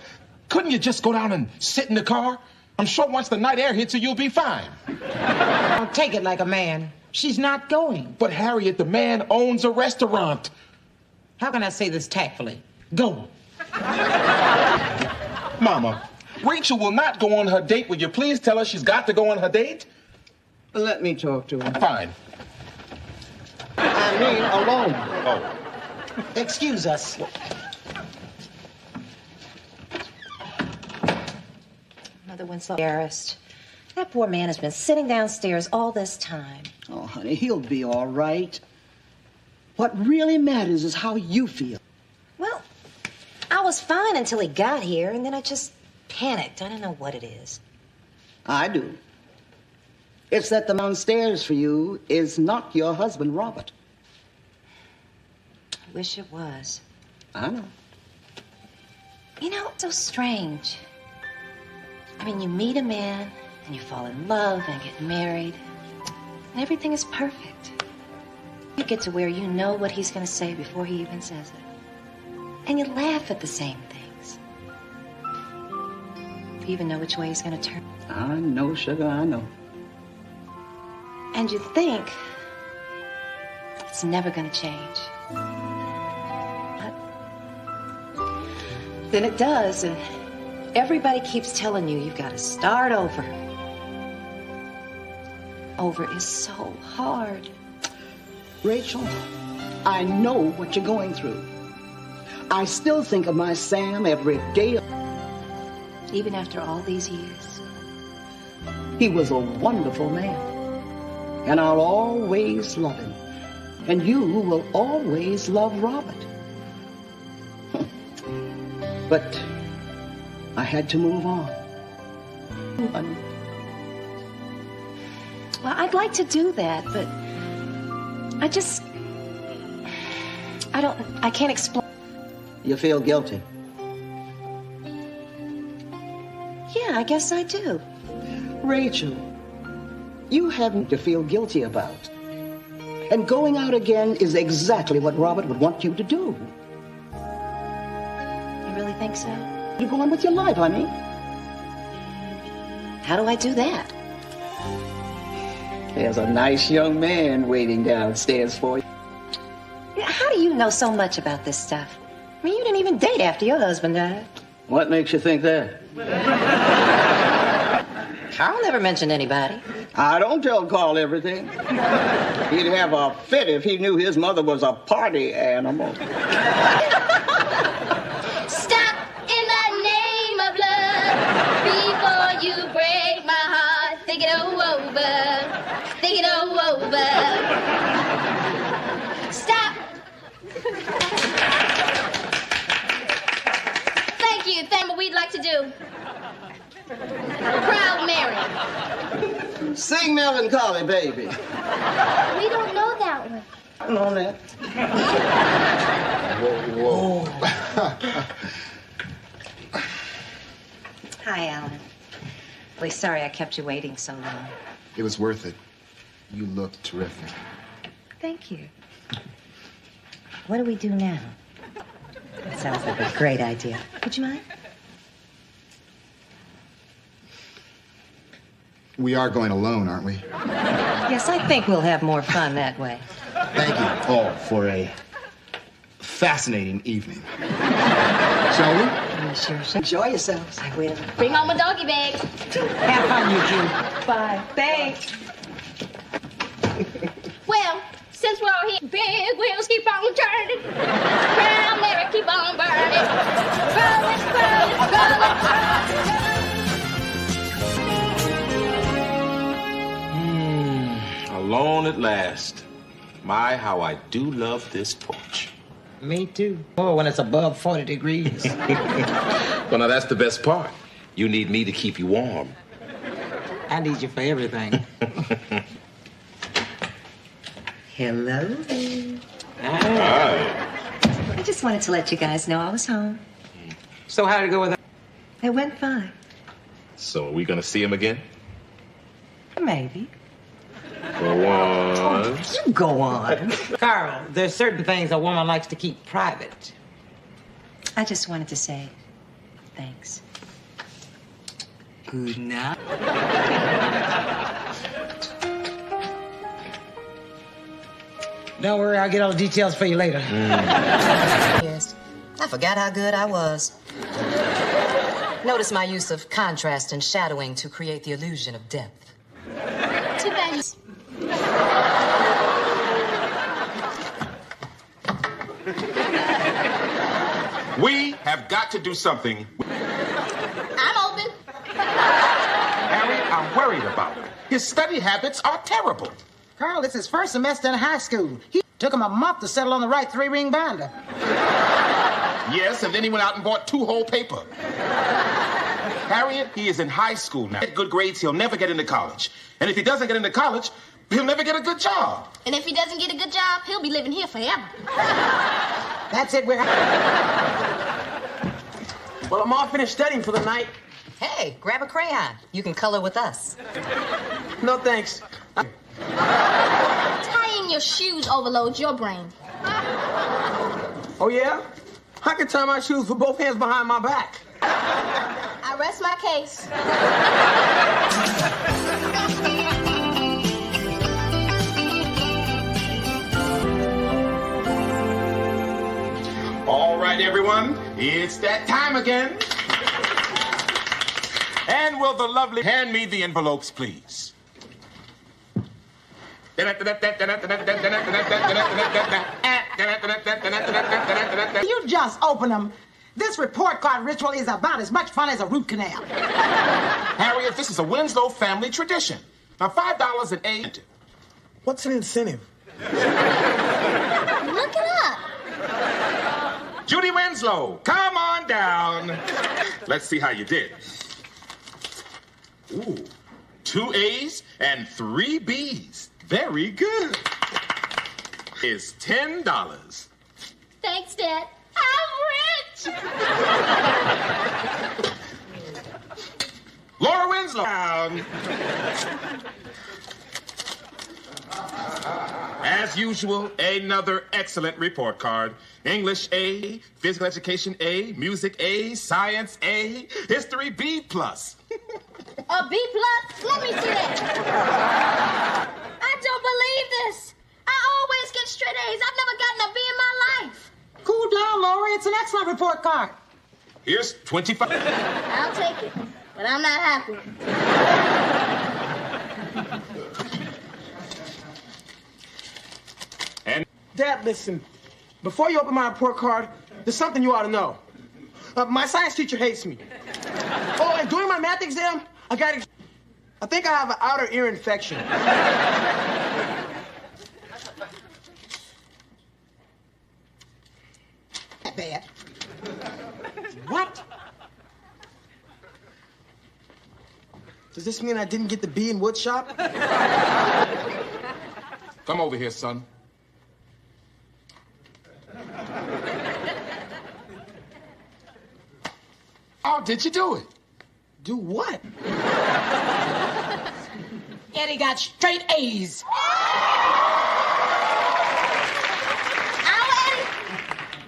couldn't you just go down and sit in the car? I'm sure once the night air hits you, you'll be fine. Don't take it like a man. She's not going. But Harriet, the man owns a restaurant. How can I say this tactfully? Go. Mama, Rachel will not go on her date. Will you please tell her she's got to go on her date? Let me talk to her. Fine. I mean, alone. Oh. Excuse us. Mother Winslow, embarrassed. That poor man has been sitting downstairs all this time. Oh, honey, he'll be all right. What really matters is how you feel. Well, I was fine until he got here, and then I just panicked. I don't know what it is. I do. It's that the downstairs for you is not your husband, Robert. I wish it was. I know. You know, it's so strange. I mean, you meet a man, and you fall in love and get married, and everything is perfect. You get to where you know what he's going to say before he even says it. And you laugh at the same things. You even know which way he's going to turn. I know, sugar, I know. And you think it's never going to change. But then it does, and everybody keeps telling you you've got to start over. Over is so hard. Rachel, I know what you're going through. I still think of my Sam every day. Even after all these years. He was a wonderful man. And I'll always love him. And you will always love Robert. But I had to move on. Well, I'd like to do that, but I can't explain. You feel guilty? Yeah, I guess I do. Rachel, you haven't to feel guilty about. And going out again is exactly what Robert would want you to do. You really think so? You go on with your life, honey. How do I do that? There's a nice young man waiting downstairs for you. Yeah, how do you know so much about this stuff? I mean, you didn't even date after your husband died. What makes you think that? Carl never mentioned anybody. I don't tell Carl everything. He'd have a fit if he knew his mother was a party animal. Stop in the name of love before you break my heart. Think it all over. Think it all over. Stop. Thank you. Thank what we'd like to do. Proud Mary. Sing Melancholy Baby. We don't know that one. I know that. Whoa. Hi, Alan. Really sorry I kept you waiting so long. It was worth it. You look terrific. Thank you. What do we do now? That sounds like a great idea. Would you mind? We are going alone, aren't we? Yes, I think we'll have more fun that way. Thank you all for a fascinating evening. Shall we? Sure. Enjoy yourselves. I will. Bring home a doggy bag. Have fun, you two. Bye. Thanks. Well, since we're all here, big wheels keep on turning. Proud Mary keep on burning. Rolling, rolling, rolling, rolling. Alone at last. My, how I do love this porch. Me too. Oh, when it's above 40 degrees. Well, now that's the best part. You need me to keep you warm. I need you for everything. Hello. Hi. I just wanted to let you guys know I was home. So how'd it go with that? It went fine. So are we gonna see him again? Maybe. For once. You go on. Carl, there's certain things a woman likes to keep private. I just wanted to say thanks. Good night. Don't worry, I'll get all the details for you later. Yes. I forgot how good I was. Notice my use of contrast and shadowing to create the illusion of depth. Too bad. We have got to do something. I'm open. Harry, I'm worried about him. His study habits are terrible. Carl, it's his first semester in high school. He took him a month to settle on the right 3-ring binder. Yes, and then he went out and bought 2 whole paper. Harriet, he is in high school now. Get good grades, he'll never get into college. And if he doesn't get into college, he'll never get a good job. And if he doesn't get a good job, he'll be living here forever. That's it. Well, I'm all finished studying for the night. Hey, grab a crayon. You can color with us. No, thanks. Tying your shoes overloads your brain. Oh, yeah? I can tie my shoes with both hands behind my back. I rest my case. All right, everyone, it's that time again. And will the lovely hand me the envelopes, please? You just open them. This report card ritual is about as much fun as a root canal. Harriet, this is a Winslow family tradition. Now, $5.08. What's an incentive? Look it up. Judy Winslow, come on down. Let's see how you did. Ooh, 2 A's and 3 B's. Very good. Is $10. Thanks, Dad. I'm rich. Laura Winslow. As usual, another excellent report card. English A, physical education A, music A, science A, history B+. A B+? Let me see that. I don't believe this. I always get straight A's. I've never gotten a B in my life. Cool down, Laura. It's an excellent report card. Here's 25. I'll take it, but I'm not happy. And Dad, listen. Before you open my report card, there's something you ought to know. My science teacher hates me. Oh, and during my math exam, I think I have an outer ear infection. Not bad. What? Does this mean I didn't get the B in wood shop? come over here, son. How did you do it? Do what? Eddie got straight A's. Eddie?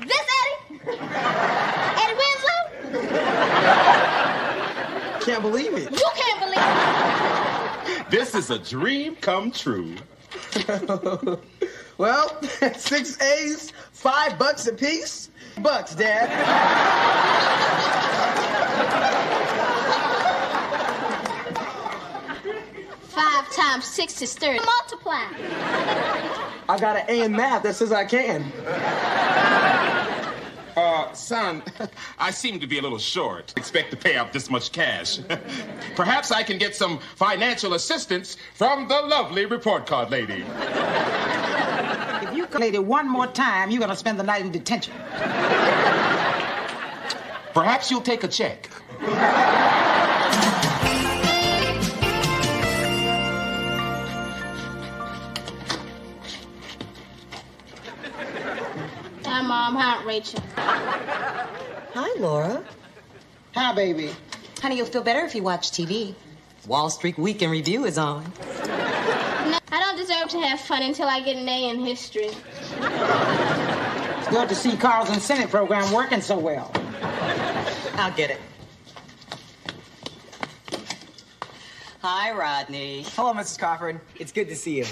This Eddie? Eddie Winslow? Can't believe it. You can't believe it. This is a dream come true. Well, 6 A's, $5 a piece. Bucks, Dad. 5 times 6 is 30. Multiply. I got an A in math that says I can. Son, I seem to be a little short. Expect to pay out this much cash. Perhaps I can get some financial assistance from the lovely report card lady. If you lady one more time, you're gonna spend the night in detention. Perhaps you'll take a check. Hi, Mom. Hi, Aunt Rachel. Hi, Laura. Hi, baby. Honey, you'll feel better if you watch TV. Wall Street Week in Review is on. No, I don't deserve to have fun until I get an A in history. It's good to see Carl's incentive program working so well. I'll get it. Hi, Rodney. Hello, Mrs. Crawford. It's good to see you.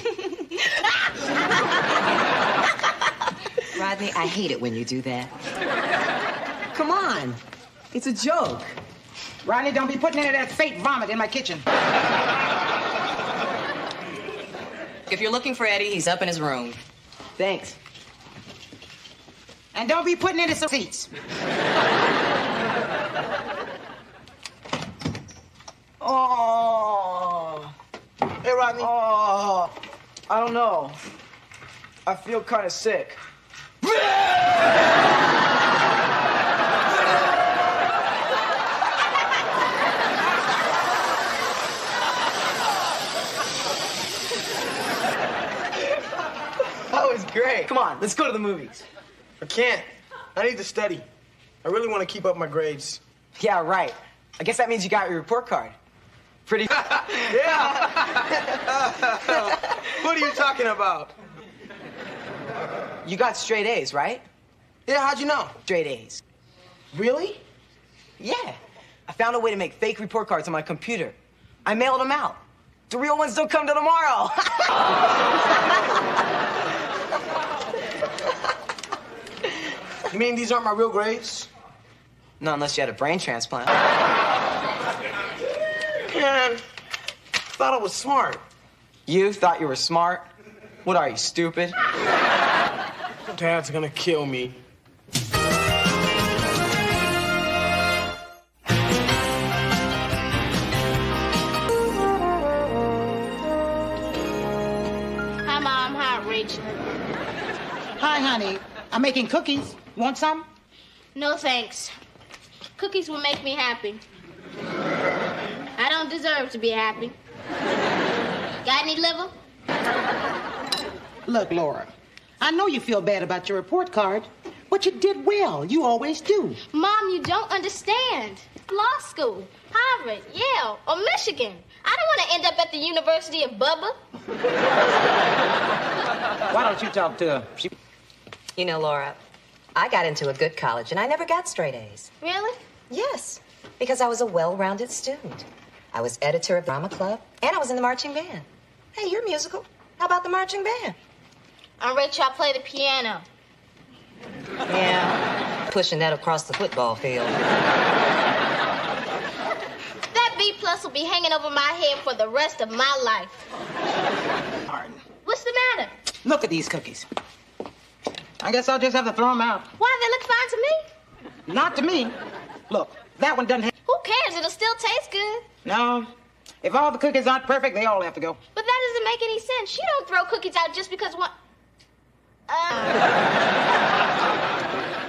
Rodney, I hate it when you do that. Come on. It's a joke. Ronnie, don't be putting any of that fake vomit in my kitchen. If you're looking for Eddie, he's up in his room. Thanks. And don't be putting any seats. Oh. Hey, Rodney. Oh. I don't know. I feel kind of sick. That was great. Come on, let's go to the movies. I can't. I need to study. I really want to keep up my grades. Yeah, right. I guess that means you got your report card. Pretty... Yeah. What are you talking about? You got straight A's, right? Yeah, how'd you know? Straight A's. Really? Yeah. I found a way to make fake report cards on my computer. I mailed them out. The real ones don't come till tomorrow. You mean these aren't my real grades? Not unless you had a brain transplant. Man, thought I was smart. You thought you were smart? What are you, stupid? Dad's gonna kill me. Hi, Mom. Hi, Aunt Rachel. Hi, honey. I'm making cookies. Want some? No thanks. Cookies will make me happy. I don't deserve to be happy. Got any liver? Look, Laura, I know you feel bad about your report card, but you did well. You always do. Mom, you don't understand. Law school, Harvard, Yale, or Michigan. I don't want to end up at the University of Bubba. Why don't you talk to her? You know, Laura, I got into a good college, and I never got straight A's. Really? Yes, because I was a well-rounded student. I was editor of the drama club, and I was in the marching band. Hey, you're musical. How about the marching band? I'm Rachel, I play the piano. Yeah, pushing that across the football field. That B+ will be hanging over my head for the rest of my life. Martin. What's the matter? Look at these cookies. I guess I'll just have to throw them out. Why, they look fine to me. Not to me. Look, that one doesn't have... Who cares? It'll still taste good. No. If all the cookies aren't perfect, they all have to go. But that doesn't make any sense. You don't throw cookies out just because one...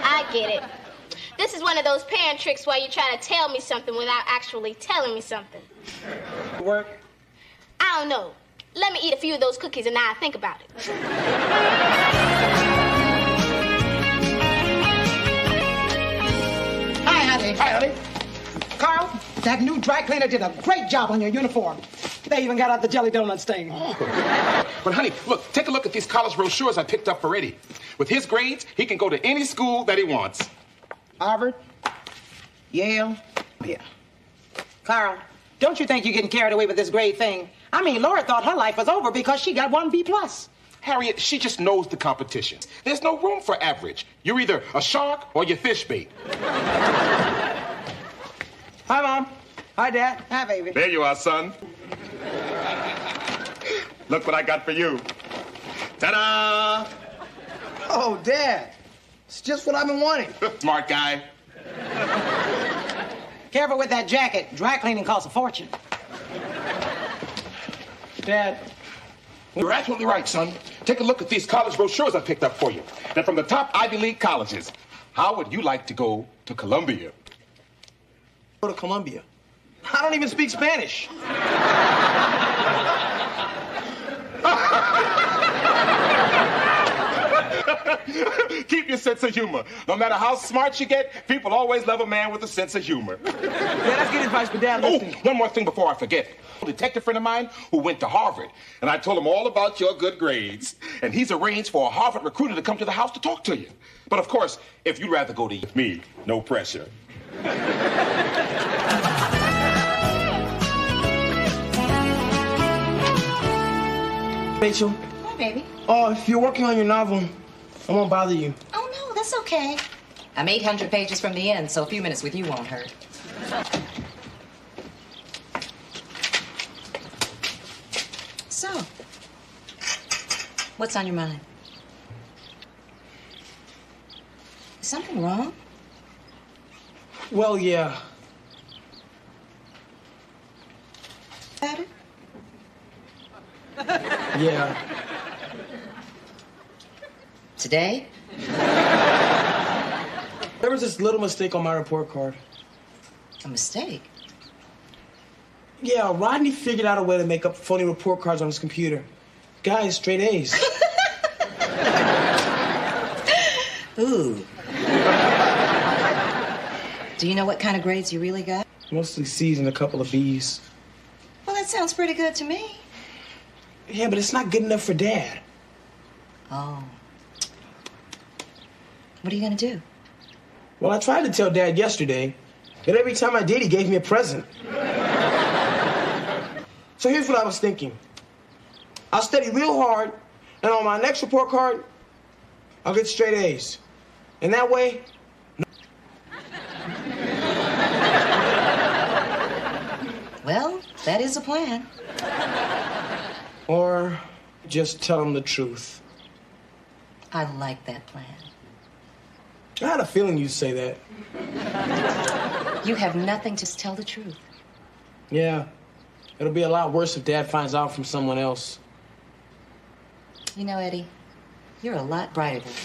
I get it. This is one of those parent tricks where you try to tell me something without actually telling me something. Work? I don't know. Let me eat a few of those cookies and now I think about it. Hi, honey. Hi, honey. Carl, that new dry cleaner did a great job on your uniform. They even got out the jelly donut stain. But, honey, look, take a look at these college brochures I picked up for Eddie. With his grades, he can go to any school that he wants. Harvard, Yale, yeah. Carl, don't you think you're getting carried away with this grade thing? I mean, Laura thought her life was over because she got 1 B+. Harriet, she just knows the competition. There's no room for average. You're either a shark or you fish bait. Hi, Mom. Hi, Dad. Hi, baby. There you are, son. Look what I got for you. Ta-da! Oh, Dad. It's just what I've been wanting. Smart guy. Careful with that jacket. Dry cleaning costs a fortune. Dad. You're absolutely right, son. Take a look at these college brochures I picked up for you. They're from the top Ivy League colleges. How would you like to go to Columbia? Go to Columbia. I don't even speak Spanish. Keep your sense of humor. No matter how smart you get, people always love a man with a sense of humor. Yeah, that's good advice for Dad. Oh, Listen. one more thing before I forget. A detective friend of mine who went to Harvard, and I told him all about your good grades. And he's arranged for a Harvard recruiter to come to the house to talk to you. But of course, if you'd rather go to me, no pressure. Rachel. Hi, baby. Oh, if you're working on your novel, I won't bother you. Oh, no, that's okay. I'm 800 pages from the end, so a few minutes with you won't hurt. So, what's on your mind? Is something wrong? Well, yeah. About it? Yeah. Today? There was this little mistake on my report card. A mistake? Yeah, Rodney figured out a way to make up phony report cards on his computer. Guy has straight A's. Ooh. Do you know what kind of grades you really got? Mostly C's and a couple of B's. Well, that sounds pretty good to me. Yeah, but it's not good enough for Dad. Oh. What are you gonna do? Well, I tried to tell Dad yesterday, but every time I did, he gave me a present. So here's what I was thinking. I'll study real hard, and on my next report card, I'll get straight A's. And that way... Well, that is a plan. Or just tell him the truth. I like that plan. I had a feeling you'd say that. You have nothing to tell the truth. Yeah. It'll be a lot worse if Dad finds out from someone else. You know, Eddie, you're a lot brighter than me.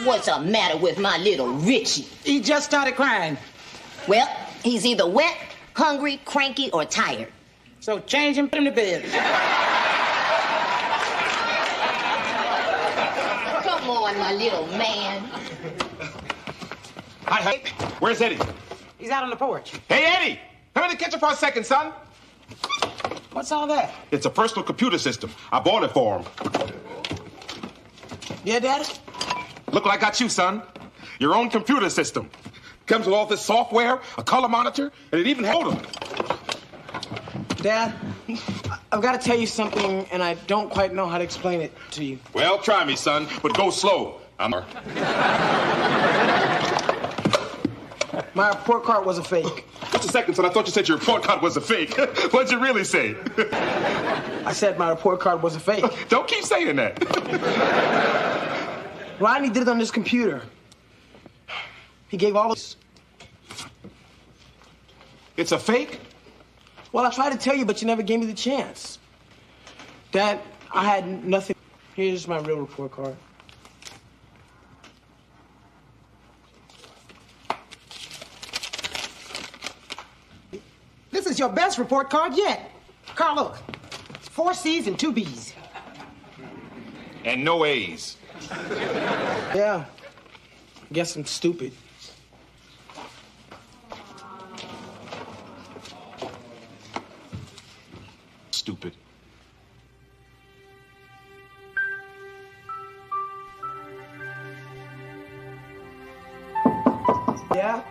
What's the matter with my little Richie? He just started crying. Well, he's either wet, hungry, cranky, or tired. So change him, put him to bed. Come on, my little man. Hi, Harriet. Where's Eddie? He's out on the porch. Hey, Eddie! Come in the kitchen for a second, son. What's all that? It's a personal computer system. I bought it for him. Yeah, Daddy? Look what I got you, son. Your own computer system. Comes with all this software, a color monitor, and it even held him. Dad, I've got to tell you something, and I don't quite know how to explain it to you. Well, try me, son, but go slow. My report card was a fake. Just a second, son. I thought you said your report card was a fake. What'd you really say? I said my report card was a fake. Don't keep saying that. Rodney did it on this computer. He gave all this. It's a fake? Well, I tried to tell you, but you never gave me the chance. Dad, I had nothing. Here's my real report card. This is your best report card yet. Carl, look. It's 4 C's and 2 B's. And no A's. Yeah. I guess I'm stupid. Stupid. Yeah?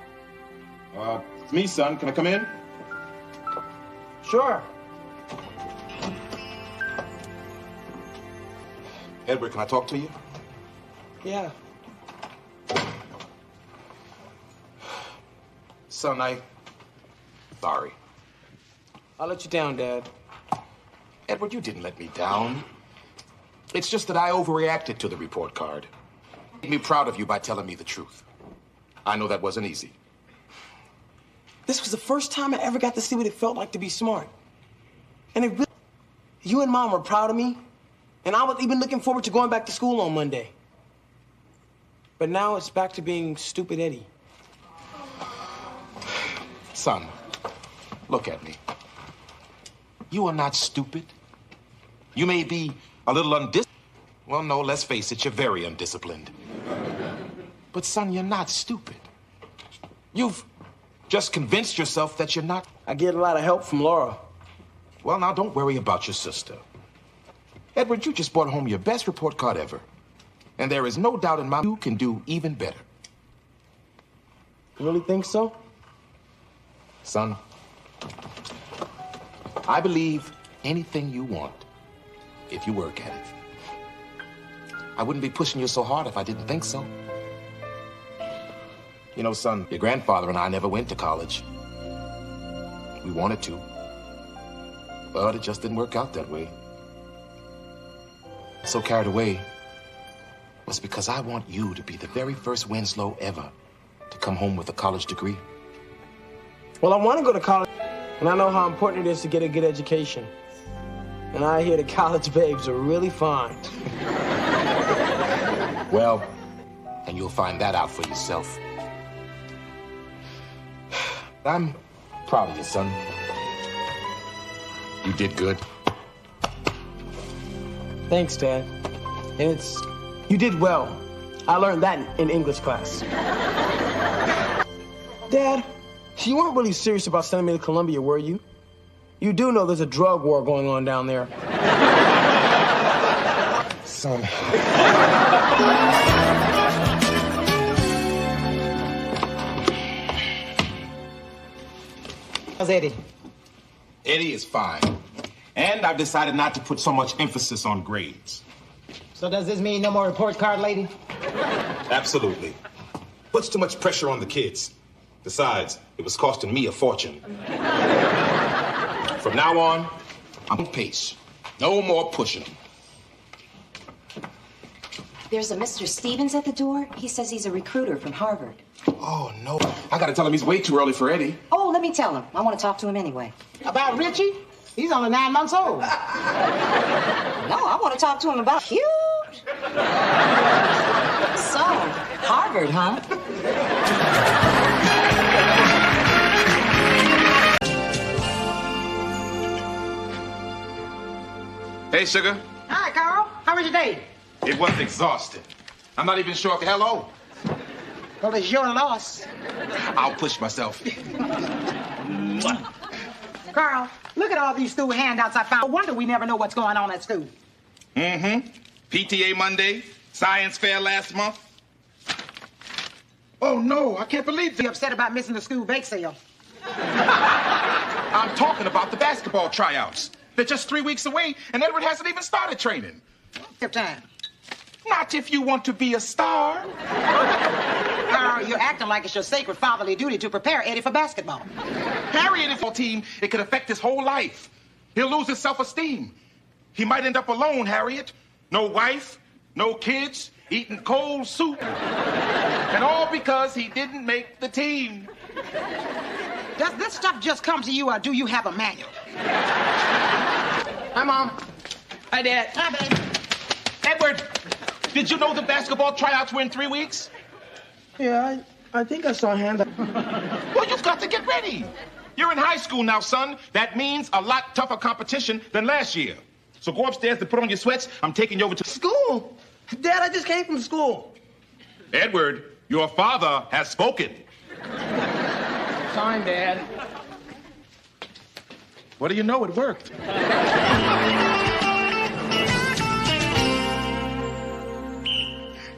It's me, son. Can I come in? Sure. Edward, can I talk to you? Yeah. Son, sorry. I'll let you down, Dad. Edward, you didn't let me down. It's just that I overreacted to the report card. Made me proud of you by telling me the truth. I know that wasn't easy. This was the first time I ever got to see what it felt like to be smart. And it really, you and Mom were proud of me, and I was even looking forward to going back to school on Monday. But now it's back to being stupid Eddie. Son, look at me. You are not stupid. You may be a little undisciplined. Well, no, let's face it, you're very undisciplined. But son, you're not stupid. You've just convinced yourself that you're not. I get a lot of help from Laura. Well, now, don't worry about your sister. Edward, you just brought home your best report card ever. And there is no doubt in my mind you can do even better. You really think so? Son, I believe anything you want if you work at it. I wouldn't be pushing you so hard if I didn't think so. You know, son, your grandfather and I never went to college. We wanted to, but it just didn't work out that way. So carried away was because I want you to be the very first Winslow ever to come home with a college degree. Well, I want to go to college, and I know how important it is to get a good education. And I hear the college babes are really fine. Well, and you'll find that out for yourself. I'm proud of you, son. You did good. Thanks, Dad. And you did well. I learned that in English class. Dad, you weren't really serious about sending me to Columbia, were you? You do know there's a drug war going on down there. Son. How's Eddie? Eddie is fine. And I've decided not to put so much emphasis on grades. So does this mean no more report card, lady? Absolutely. Puts too much pressure on the kids. Besides, it was costing me a fortune. From now on, I'm on pace. No more pushing. There's a Mr. Stevens at the door. He says he's a recruiter from Harvard. Oh, no. I gotta tell him he's way too early for Eddie. Oh, let me tell him. I want to talk to him anyway. About Richie? He's only 9 months old. No, I want to talk to him about cute. So, Harvard, huh? Hey, Sugar. Hi, Carl. How was your day? It was exhausting. I'm not even sure if hello. Well, it's your loss. I'll push myself. Carl, look at all these school handouts I found. No wonder we never know what's going on at school. Mm-hmm. PTA Monday, science fair last month. Oh, no, I can't believe You're upset about missing the school bake sale. I'm talking about the basketball tryouts. They're just 3 weeks away, and Edward hasn't even started training. Give time. Not if you want to be a star. Carl, you're acting like it's your sacred fatherly duty to prepare Eddie for basketball. Harriette is on team. It could affect his whole life. He'll lose his self-esteem. He might end up alone, Harriette. No wife, no kids, eating cold soup. And all because he didn't make the team. Does this stuff just come to you, or do you have a manual? Hi, Mom. Hi, Dad. Hi, baby. Edward, did you know the basketball tryouts were in 3 weeks? Yeah, I think I saw a hand. Well, you've got to get ready. You're in high school now, son. That means a lot tougher competition than last year. So go upstairs to put on your sweats. I'm taking you over to School? Dad, I just came from school. Edward, your father has spoken. Fine, Dad. What do you know? It worked.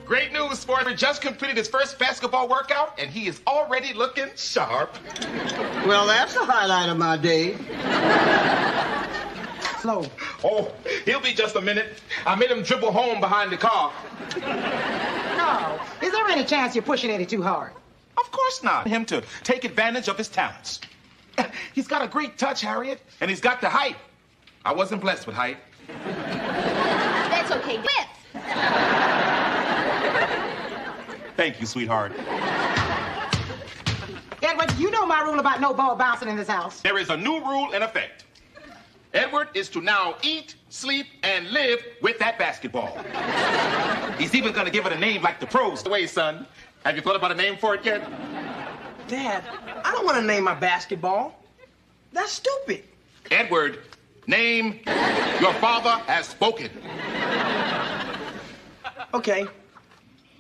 Great news, Sporter just completed his first basketball workout, and he is already looking sharp. Well, that's the highlight of my day. Slow. Oh, he'll be just a minute. I made him dribble home behind the car. Carl, is there any chance you're pushing Eddie too hard? Of course not. Him to take advantage of his talents. He's got a great touch, Harriette, and he's got the height. I wasn't blessed with height. That's okay. Width. Thank you, sweetheart. Edward, you know my rule about no ball bouncing in this house. There is a new rule in effect. Edward is to now eat, sleep, and live with that basketball. He's even going to give it a name like the pros. Wait, son, have you thought about a name for it yet? Dad, I don't want to name my basketball. That's stupid. Edward, name. Your father has spoken. Okay.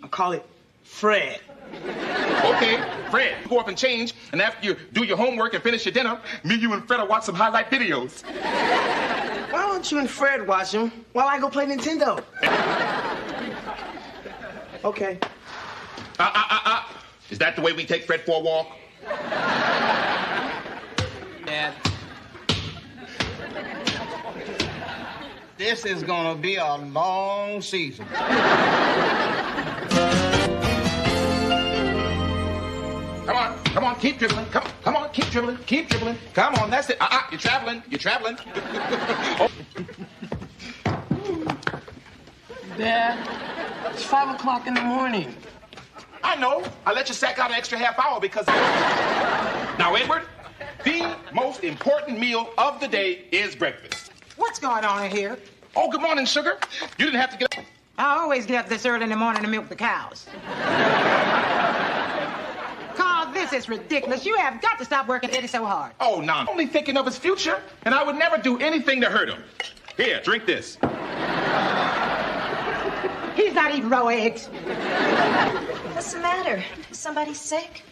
I'll call it Fred. Okay, Fred, go up and change, and after you do your homework and finish your dinner, me, you, and Fred will watch some highlight videos. Why don't you and Fred watch them while I go play Nintendo? Okay. Is that the way we take Fred for a walk? Dad. This is gonna be a long season. Come on, keep dribbling. Come on, keep dribbling. Come on, that's it. You're traveling. Oh. Dad, it's 5 o'clock in the morning. I know. I let you sack out an extra half hour because... Now, Edward, the most important meal of the day is breakfast. What's going on in here? Oh, good morning, sugar. You didn't have to get up. I always get up this early in the morning to milk the cows. Carl, this is ridiculous. You have got to stop working Eddie so hard. Oh, no. I'm only thinking of his future, and I would never do anything to hurt him. Here, drink this. He's not eating raw eggs. What's the matter? Is somebody sick?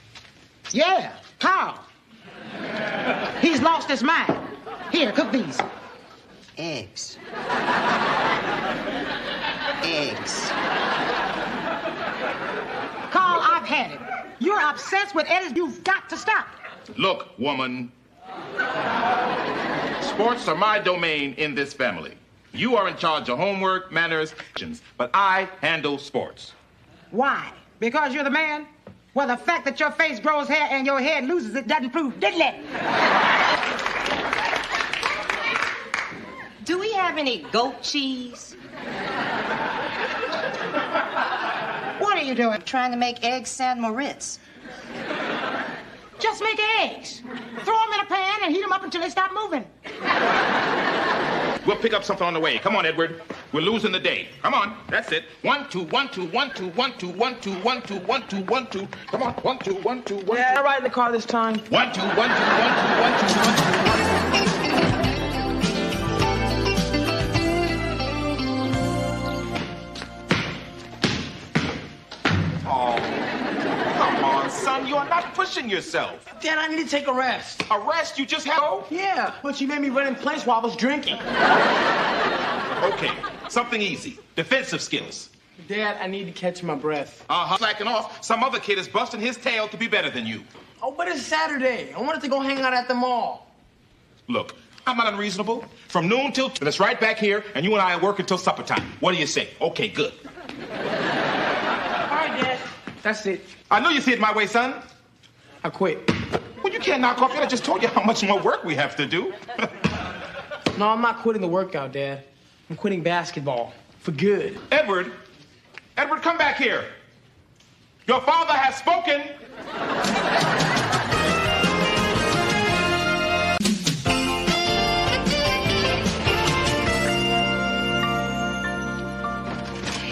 Yeah, Carl. He's lost his mind. Here, cook these. Eggs. Eggs. Carl, I've had it. You're obsessed with Eddie. You've got to stop. Look, woman. Sports are my domain in this family. You are in charge of homework, manners, but I handle sports. Why? Because you're the man? Well, the fact that your face grows hair and your head loses it doesn't prove diddly. Do we have any goat cheese? What are you doing? I'm trying to make eggs San Moritz. Just make eggs. Throw them in a pan and heat them up until they stop moving. We'll pick up something on the way. Come on, Edward. We're losing the day. Come on, that's it. 1, 2, 1, 2, 1, 2, 1, 2, 1, 2, 1, 2, 1, 2, 1, 2. Come on, 1, 2, 1, 2, 1. Yeah, right in the car this time. 1, 2, 1, 2, 1, 2, 1, 2, 1, 2, 1. Son, you are not pushing yourself. Dad, I need to take a rest. A rest? You just have? Yeah, but she made me run in place while I was drinking. Okay, something easy. Defensive skills. Dad, I need to catch my breath. Slacking off. Some other kid is busting his tail to be better than you. Oh, but it's Saturday. I wanted to go hang out at the mall. Look, I'm not unreasonable. From noon till it's right back here, and you and I work until supper time. What do you say? Okay, good. All right, Dad. That's it. I know you see it my way, son. I quit. Well, you can't knock off yet. I just told you how much more work we have to do. No, I'm not quitting the workout, Dad. I'm quitting basketball. For good. Edward, come back here. Your father has spoken.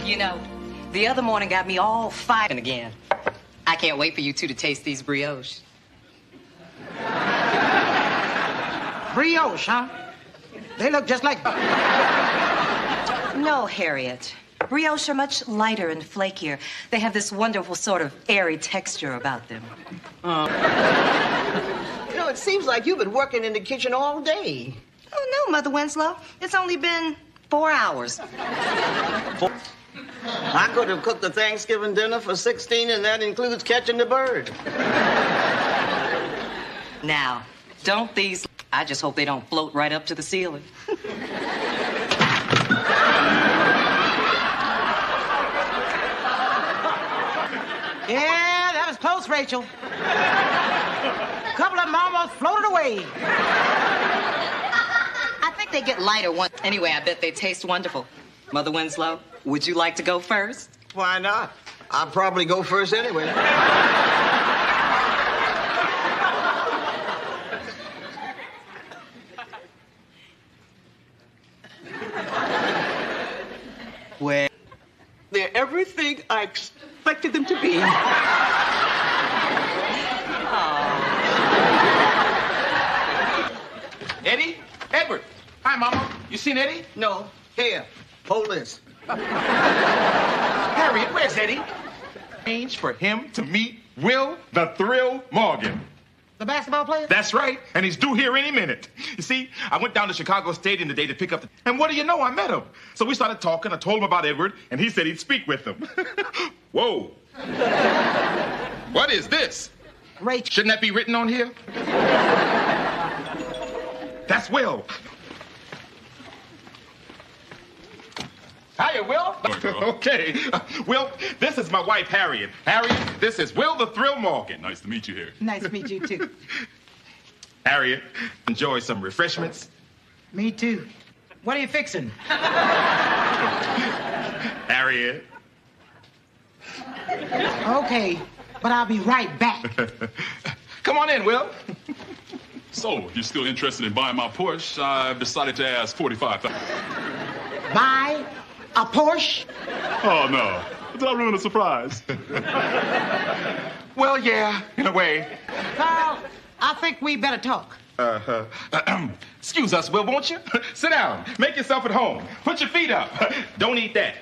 You know, the other morning got me all fighting again. I can't wait for you two to taste these brioche. Brioche, huh? They look just like... No, Harriet. Brioche are much lighter and flakier. They have this wonderful sort of airy texture about them. You know, it seems like you've been working in the kitchen all day. Oh, no, Mother Winslow. It's only been 4 hours. I could have cooked the Thanksgiving dinner for 16, and that includes catching the bird. Now, don't these... I just hope they don't float right up to the ceiling. Yeah, that was close, Rachel. A couple of them almost floated away. I think they get lighter once. Anyway, I bet they taste wonderful. Mother Winslow, would you like to go first? Why not? I'll probably go first anyway. Well, they're everything I expected them to be. Eddie? Edward. Hi, Mama. You seen Eddie? No. Here, hold this. Harriet, where's Eddie? Arrange for him to meet Will the Thrill Morgan. The basketball player? That's right, and he's due here any minute. You see, I went down to Chicago Stadium today to pick up and what do you know? I met him. So we started talking. I told him about Edward, and he said he'd speak with him. Whoa. What is this? Rachel. Shouldn't that be written on here? That's Will. Hiya, Will. Okay. Will, this is my wife, Harriet. Harriet, this is Will the Thrill Morgan. Nice to meet you here. Nice to meet you, too. Harriet, enjoy some refreshments. Me, too. What are you fixing? Harriet. Okay, but I'll be right back. Come on in, Will. So, you're still interested in buying my Porsche? I've decided to ask $45,000. Buy a Porsche? Oh, no. Did I ruin a surprise? Well, yeah, in a way. Carl, I think we better talk. Excuse us, Will, won't you? Sit down. Make yourself at home. Put your feet up. Don't eat that.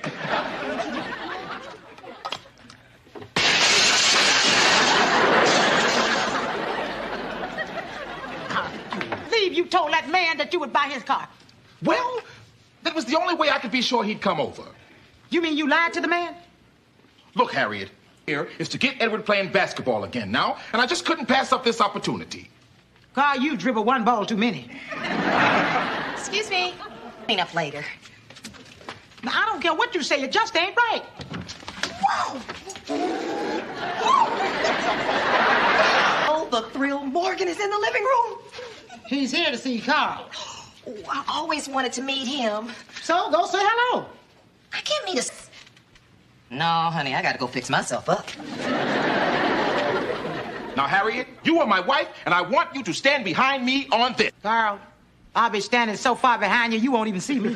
You told that man that you would buy his car. Well, that was the only way I could be sure he'd come over. You mean you lied to the man? Look, Harriet, here is to get Edward playing basketball again now, and I just couldn't pass up this opportunity. Carl, you dribble one ball too many. Excuse me. Clean up later. Now, I don't care what you say, it just ain't right. Whoa! Oh, the Thrill Morgan is in the living room. He's here to see Carl. Oh, I always wanted to meet him. So go say hello. I can't meet us. No, honey, I gotta go fix myself up. Now, Harriet, you are my wife, and I want you to stand behind me on this. Carl, I'll be standing so far behind you, you won't even see me.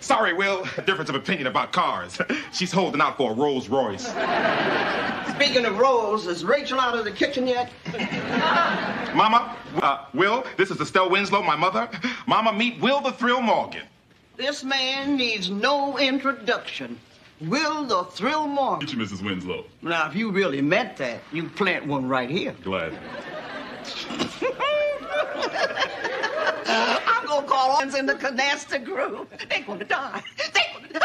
Sorry, Will. Difference of opinion about cars. She's holding out for a Rolls Royce. Speaking of Rolls, is Rachel out of the kitchen yet? Mama, Will, this is Estelle Winslow, my mother. Mama, meet Will the Thrill Morgan. This man needs no introduction. Will the Thrill Morgan. Meet you, Mrs. Winslow. Now, if you really meant that, you'd plant one right here. Glad. I'm gonna call on in the canasta group. They're gonna die. They're gonna die.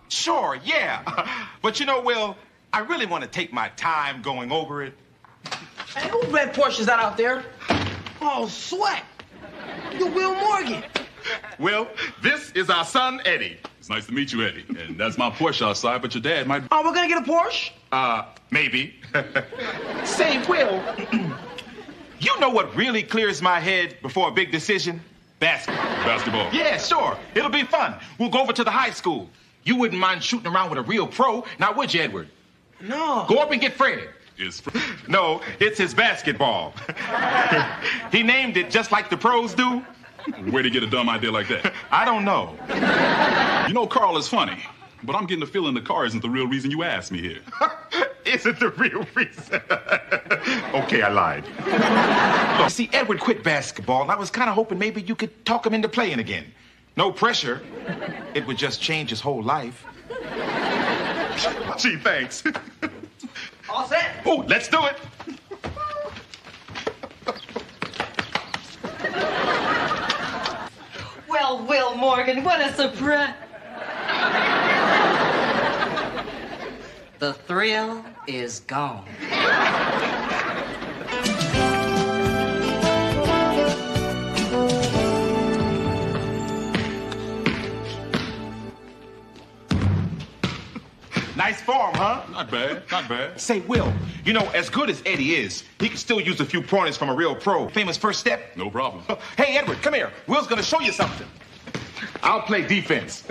Sure, yeah. But you know, Will, I really want to take my time going over it. Hey, whose red Porsche is that out there? Oh, sweat. You're Will Morgan. Will, this is our son, Eddie. It's nice to meet you, Eddie. And that's my Porsche outside, but your dad might... Oh, we're gonna get a Porsche? Maybe. Say, Will, you know what really clears my head before a big decision? Basketball. Yeah, sure. It'll be fun. We'll go over to the high school. You wouldn't mind shooting around with a real pro, now would you, Edward? No. Go up and get Fred. No, it's his basketball. He named it just like the pros do. Where'd he get a dumb idea like that? I don't know. You know, Carl is funny, but I'm getting the feeling the car isn't the real reason you asked me here. Isn't the real reason? Okay, I lied. Look, see, Edward quit basketball, and I was kind of hoping maybe you could talk him into playing again. No pressure. It would just change his whole life. Gee, thanks. All set? Oh, let's do it. Well, Will Morgan, what a surprise. The thrill is gone. Nice form, huh? Not bad, not bad. Say, Will, you know, as good as Eddie is, he can still use a few pointers from a real pro. Famous first step? No problem. Hey, Edward, come here. Will's gonna show you something. I'll play defense.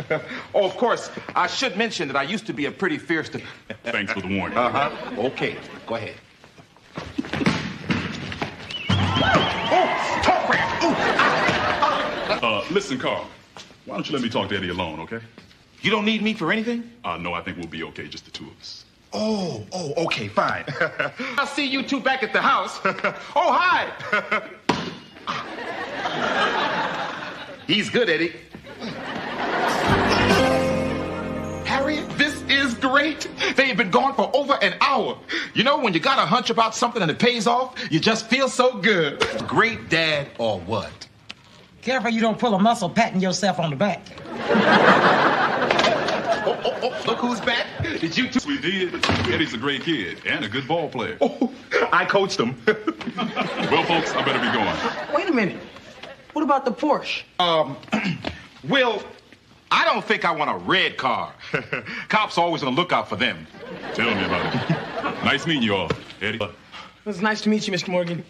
Oh, of course, I should mention that I used to be a pretty fierce... Thanks for the warning. Okay, go ahead. Oh, talk rap. Listen, Carl, why don't you let me talk to Eddie alone, okay? You don't need me for anything? No, I think we'll be okay, just the two of us. Oh, okay, fine. I'll see you two back at the house. Oh, hi. He's good, Eddie. Harriette, this is great. They've been gone for over an hour. You know, when you got a hunch about something and it pays off, you just feel so good. Great dad or what? Careful you don't pull a muscle patting yourself on the back. Oh, look who's back. Did you two? We did. Eddie's a great kid and a good ball player. Oh, I coached him. Well, folks, I better be going. Wait a minute. What about the Porsche? Will, I don't think I want a red car. Cops are always on the lookout for them. Tell me about it. Nice meeting you all, Eddie. It was nice to meet you, Mr. Morgan.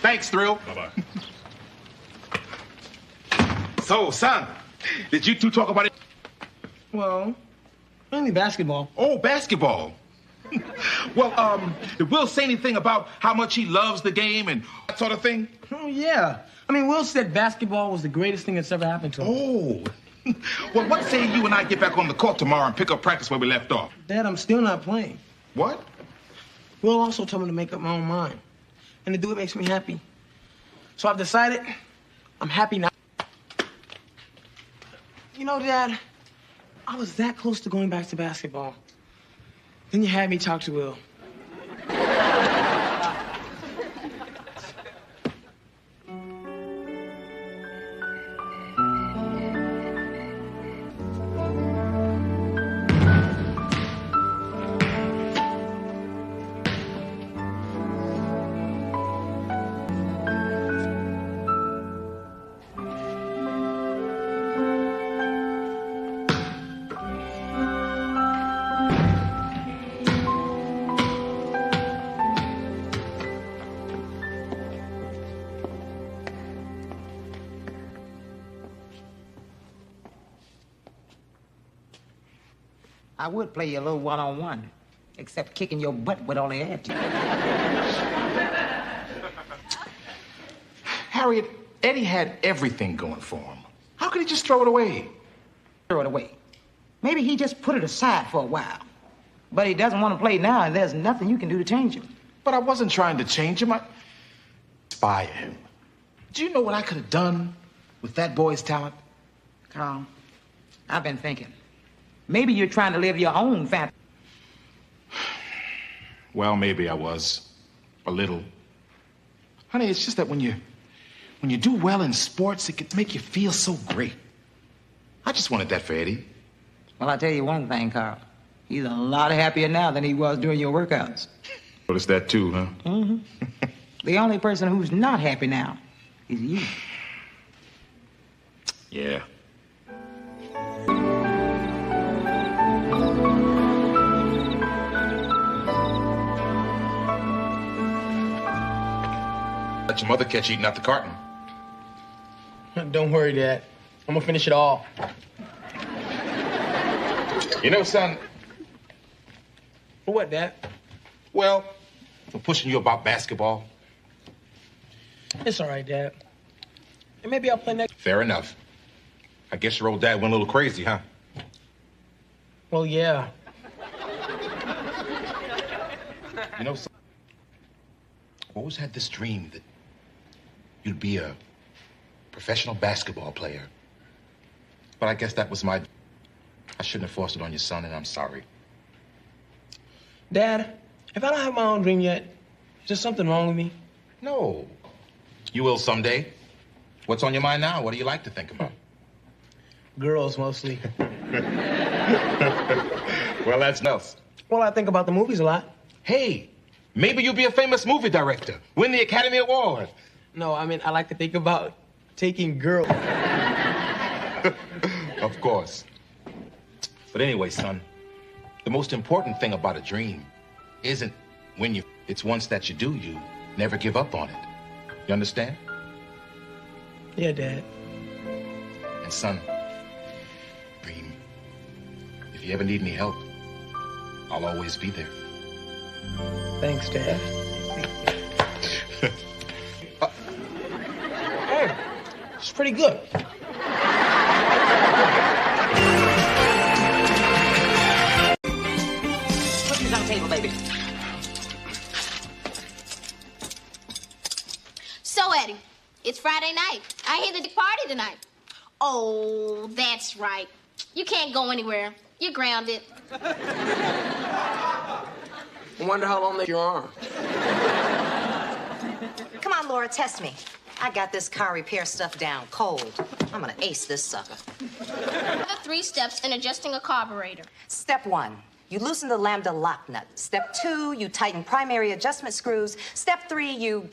Thanks, Thrill. Bye-bye. So, son, did you two talk about it? Well, mainly basketball. Oh, basketball. Well, did Will say anything about how much he loves the game and that sort of thing? Oh, yeah. I mean, Will said basketball was the greatest thing that's ever happened to him. Oh. Well, what say you and I get back on the court tomorrow and pick up practice where we left off? Dad, I'm still not playing. What? Will also told me to make up my own mind. And to do it makes me happy. So I've decided I'm happy now. You know, Dad, I was that close to going back to basketball. Then you had me talk to Will. I would play you a little one-on-one, except kicking your butt with all the attitude. Harriet, Eddie had everything going for him. How could he just throw it away? Throw it away. Maybe he just put it aside for a while. But he doesn't want to play now, and there's nothing you can do to change him. But I wasn't trying to change him. I inspire him. Do you know what I could have done with that boy's talent? Carl, I've been thinking. Maybe you're trying to live your own fantasy. Well, maybe I was. A little. Honey, it's just that when you do well in sports, it can make you feel so great. I just wanted that for Eddie. Well, I'll tell you one thing, Carl. He's a lot happier now than he was during your workouts. Notice that too, huh? Mm-hmm. The only person who's not happy now is you. Yeah. Let your mother catch you eating out the carton. Don't worry, Dad. I'm gonna finish it all. You know, son. For what, Dad? Well, for pushing you about basketball. It's all right, Dad. And maybe I'll play next. Fair enough. I guess your old dad went a little crazy, huh? Well, yeah. You know, son, I always had this dream that you'd be a professional basketball player. But I guess that was I shouldn't have forced it on your son, and I'm sorry. Dad, if I don't have my own dream yet, is there something wrong with me? No. You will someday. What's on your mind now? What do you like to think about? Girls, mostly. Well, that's else. Well, I think about the movies a lot. Hey, maybe you'll be a famous movie director. Win the Academy Award. No, I mean, I like to think about taking girls. Of course. But anyway, son, the most important thing about a dream isn't it's once that you do, you never give up on it. You understand? Yeah, Dad. And son, dream, if you ever need any help, I'll always be there. Thanks, Dad. Hey, it's pretty good. Put these on the table, baby. So, Eddie, it's Friday night. I hear the big party tonight. Oh, that's right. You can't go anywhere. You're grounded. I wonder how long your arm. Come on, Laura, test me. I got this car repair stuff down cold. I'm gonna ace this sucker. The 3 steps in adjusting a carburetor. Step 1, you loosen the lambda lock nut. Step 2, you tighten primary adjustment screws. Step 3, you...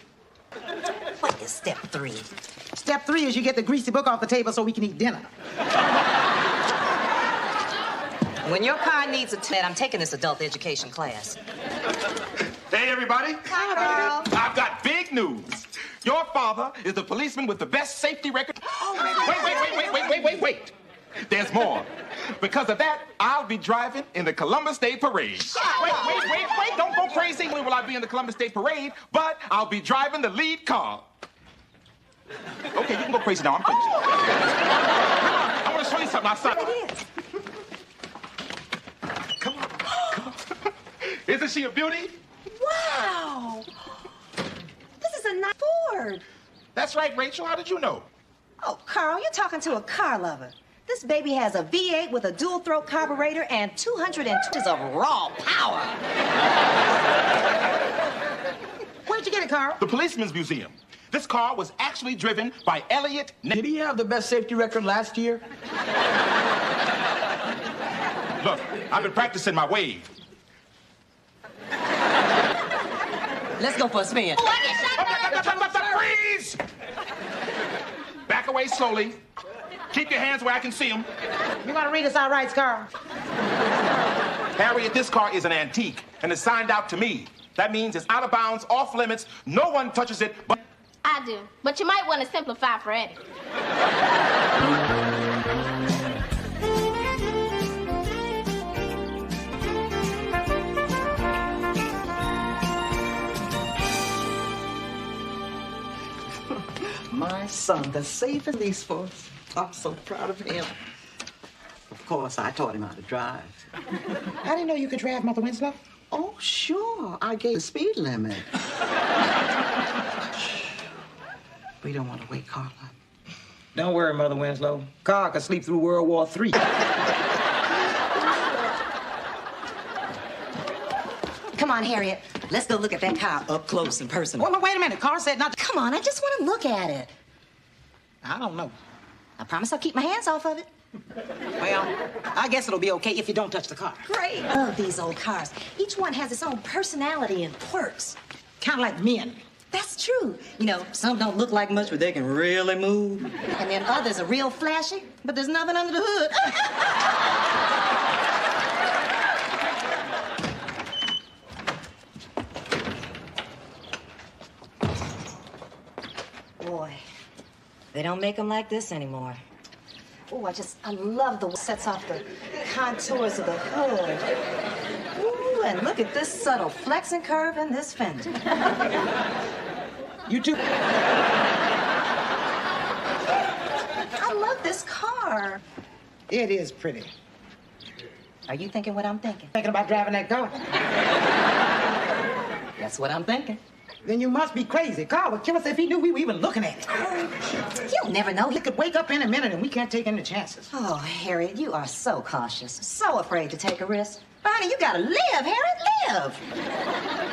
What is step 3? Step 3 is you get the greasy book off the table so we can eat dinner. When your car needs a tip, I'm taking this adult education class. Hey, everybody. Hi, Carl. I've got big news. Your father is the policeman with the best safety record. Oh, Wait. There's more. Because of that, I'll be driving in the Columbus Day Parade. Wait. Don't go crazy. Only will I be in the Columbus Day Parade, but I'll be driving the lead car. Okay, you can go crazy now. I'm finished. I want to show you something outside. It is. Come on. Isn't she a beauty? Wow. This is a nice Ford. That's right, Rachel. How did you know? Oh, Carl, you're talking to a car lover. This baby has a V8 with a dual throat carburetor and 202 inches of raw power. Where'd you get it, Carl? The Policeman's Museum. This car was actually driven by Elliot. Did he have the best safety record last year? Look, I've been practicing my wave. Let's go for a spin. Oh, I get shot. Freeze! Back away slowly. Keep your hands where I can see them. You want to read us our rights, Carl? Harriet, this car is an antique, and it's signed out to me. That means it's out of bounds, off limits. No one touches it but... I do, but you might want to simplify for Eddie. son, the safest police force. I'm so proud of him. Of course, I taught him how to drive. I didn't know you could drive, Mother Winslow. Oh, sure. I gave the speed limit. We don't want to wake Carl up. Don't worry, Mother Winslow. Carl could sleep through World War III. Come on, Harriet. Let's go look at that car up close and personal. Wait a minute. Carl said not to... Come on, I just want to look at it. I don't know. I promise I'll keep my hands off of it. Well, I guess it'll be okay if you don't touch the car. Great. I love these old cars. Each one has its own personality and quirks. Kind of like men. That's true. You know, some don't look like much, but they can really move. And then others are real flashy, but there's nothing under the hood. Boy, they don't make them like this anymore. Oh, I love the way it sets off the contours of the hood. Ooh, and look at this subtle flex and curve in this fender. You too. I love this car. It is pretty. Are you thinking what I'm thinking? Thinking about driving that car? That's what I'm thinking. Then you must be crazy. Carl would kill us if he knew we were even looking at it. You'll never know. He could wake up in a minute and we can't take any chances. Oh, Harriet, you are so cautious, so afraid to take a risk. Honey, you gotta live, Harriet, live.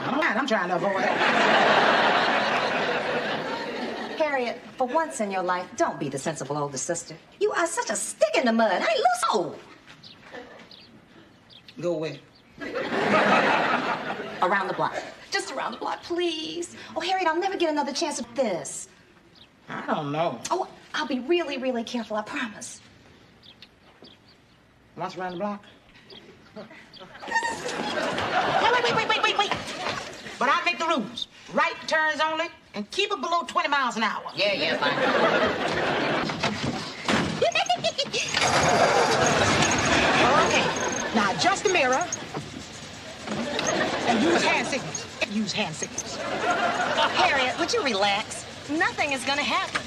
All right, I'm trying to avoid it. Harriet, for once in your life, don't be the sensible older sister. You are such a stick in the mud. Hey, Luso! Go away. Around the block. Just around the block, please. Oh, Harriet, I'll never get another chance at this. I don't know. Oh, I'll be really, really careful, I promise. Once around the block? Wait. But I make the rules. Right turns only, and keep it below 20 miles an hour. Yeah, fine. Okay. Now adjust the mirror. And use hand signals. Harriet, would you relax? Nothing is gonna happen.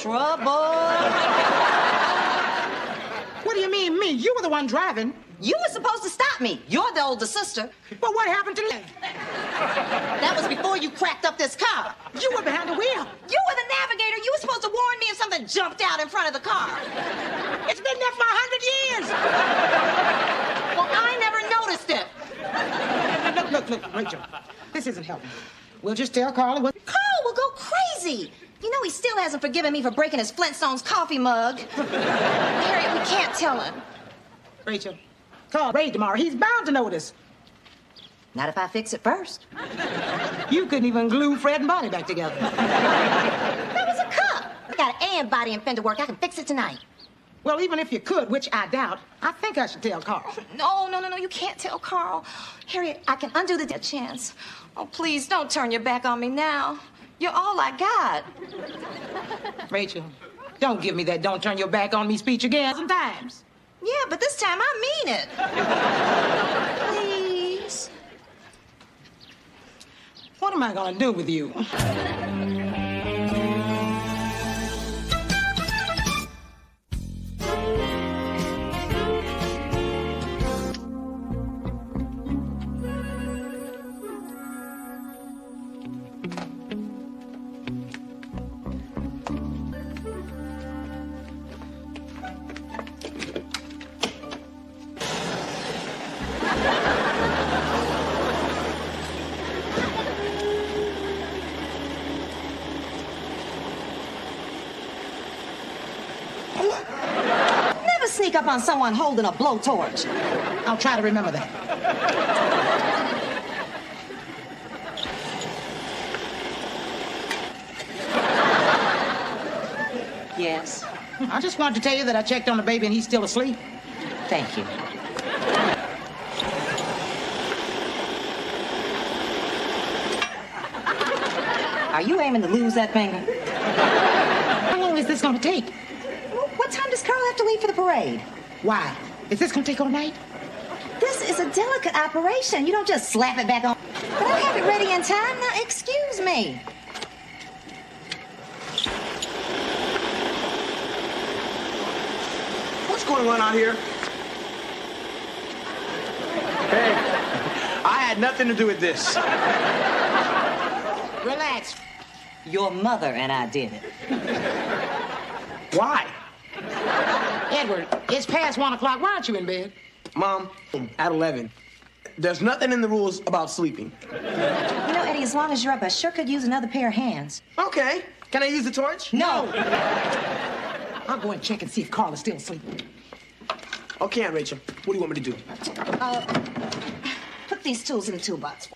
Trouble. What do you mean, me? You were the one driving. You were supposed to stop me. You're the older sister. But what happened to me? That was before you cracked up this car. You were behind the wheel. You were the navigator. You were supposed to warn me if something jumped out in front of the car. It's been there for 100 years. Well, I never noticed it. Look, Rachel. This isn't helping. We'll just tell Carl. Carl will go crazy. You know he still hasn't forgiven me for breaking his Flintstones coffee mug. Harriet, we can't tell him. Rachel, call Ray tomorrow. He's bound to notice. Not if I fix it first. You couldn't even glue Fred and Bonnie back together. That was a cup. I got an and body and fender work. I can fix it tonight. Well, even if you could, which I doubt, I think I should tell Carl. No, you can't tell Carl. Harriet, I can undo the chance. Oh, please, don't turn your back on me now. You're all I got. Rachel, don't give me that don't turn your back on me speech again sometimes. Yeah, but this time I mean it. Please. What am I gonna do with you? Sneak up on someone holding a blowtorch. I'll try to remember that. Yes? I just wanted to tell you that I checked on the baby and he's still asleep. Thank you. Are you aiming to lose that finger? How long is this going to take? What time does Carl have to leave for the parade? Why? Is this going to take all night? This is a delicate operation. You don't just slap it back on. But I'll have it ready in time. Now, excuse me. What's going on out here? Hey, I had nothing to do with this. Relax. Your mother and I did it. Why? Edward, it's past 1 o'clock. Why aren't you in bed? Mom, at 11. There's nothing in the rules about sleeping. You know, Eddie, as long as you're up, I sure could use another pair of hands. Okay. Can I use the torch? No. I'll go and check and see if Carl is still asleep. Okay, Aunt Rachel. What do you want me to do? Put these tools in the toolbox.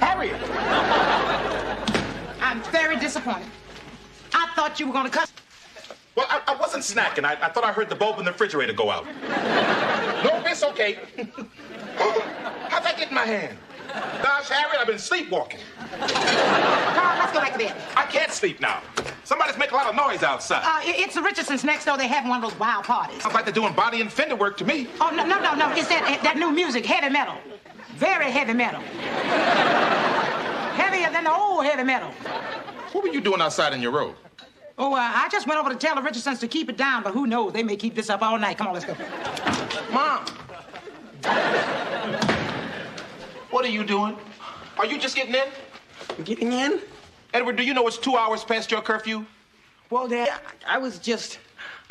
Harriet! I'm very disappointed. I thought you were going to cuss. Well, I wasn't snacking. I thought I heard the bulb in the refrigerator go out. No, it's okay. How'd that get in my hand? Gosh, Harriet, I've been sleepwalking. Carl, let's go back to bed. I can't sleep now. Somebody's making a lot of noise outside. It's the Richardsons next door. They have one of those wild parties. Sounds like they're doing body and fender work to me. Oh, no. It's that new music, heavy metal. Very heavy metal. Heavier than the old heavy metal. What were you doing outside in your robe? Oh, I just went over to tell the Richardsons to keep it down, but who knows? They may keep this up all night. Come on, let's go. Mom! What are you doing? Are you just getting in? Getting in? Edward, do you know it's 2 hours past your curfew? Well, Dad, I was just...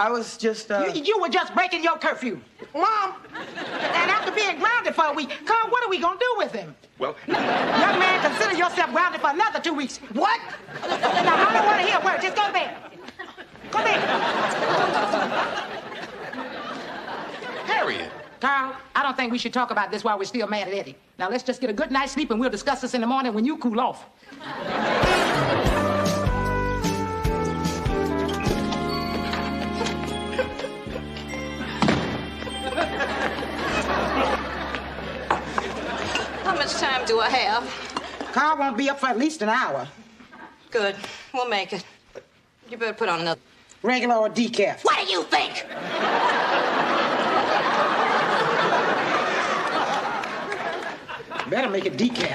You were just breaking your curfew. Mom! And after being grounded for a week, Carl, what are we going to do with him? Well... Young man, consider yourself grounded for another 2 weeks. What? Now, I don't want to hear a word. Just go to bed. Go to bed. Harriet. Carl, I don't think we should talk about this while we're still mad at Eddie. Now, let's just get a good night's sleep, and we'll discuss this in the morning when you cool off. How much time do I have? Carl won't be up for at least an hour. Good. We'll make it. You better put on another. Regular or decaf? What do you think? Better make it decaf.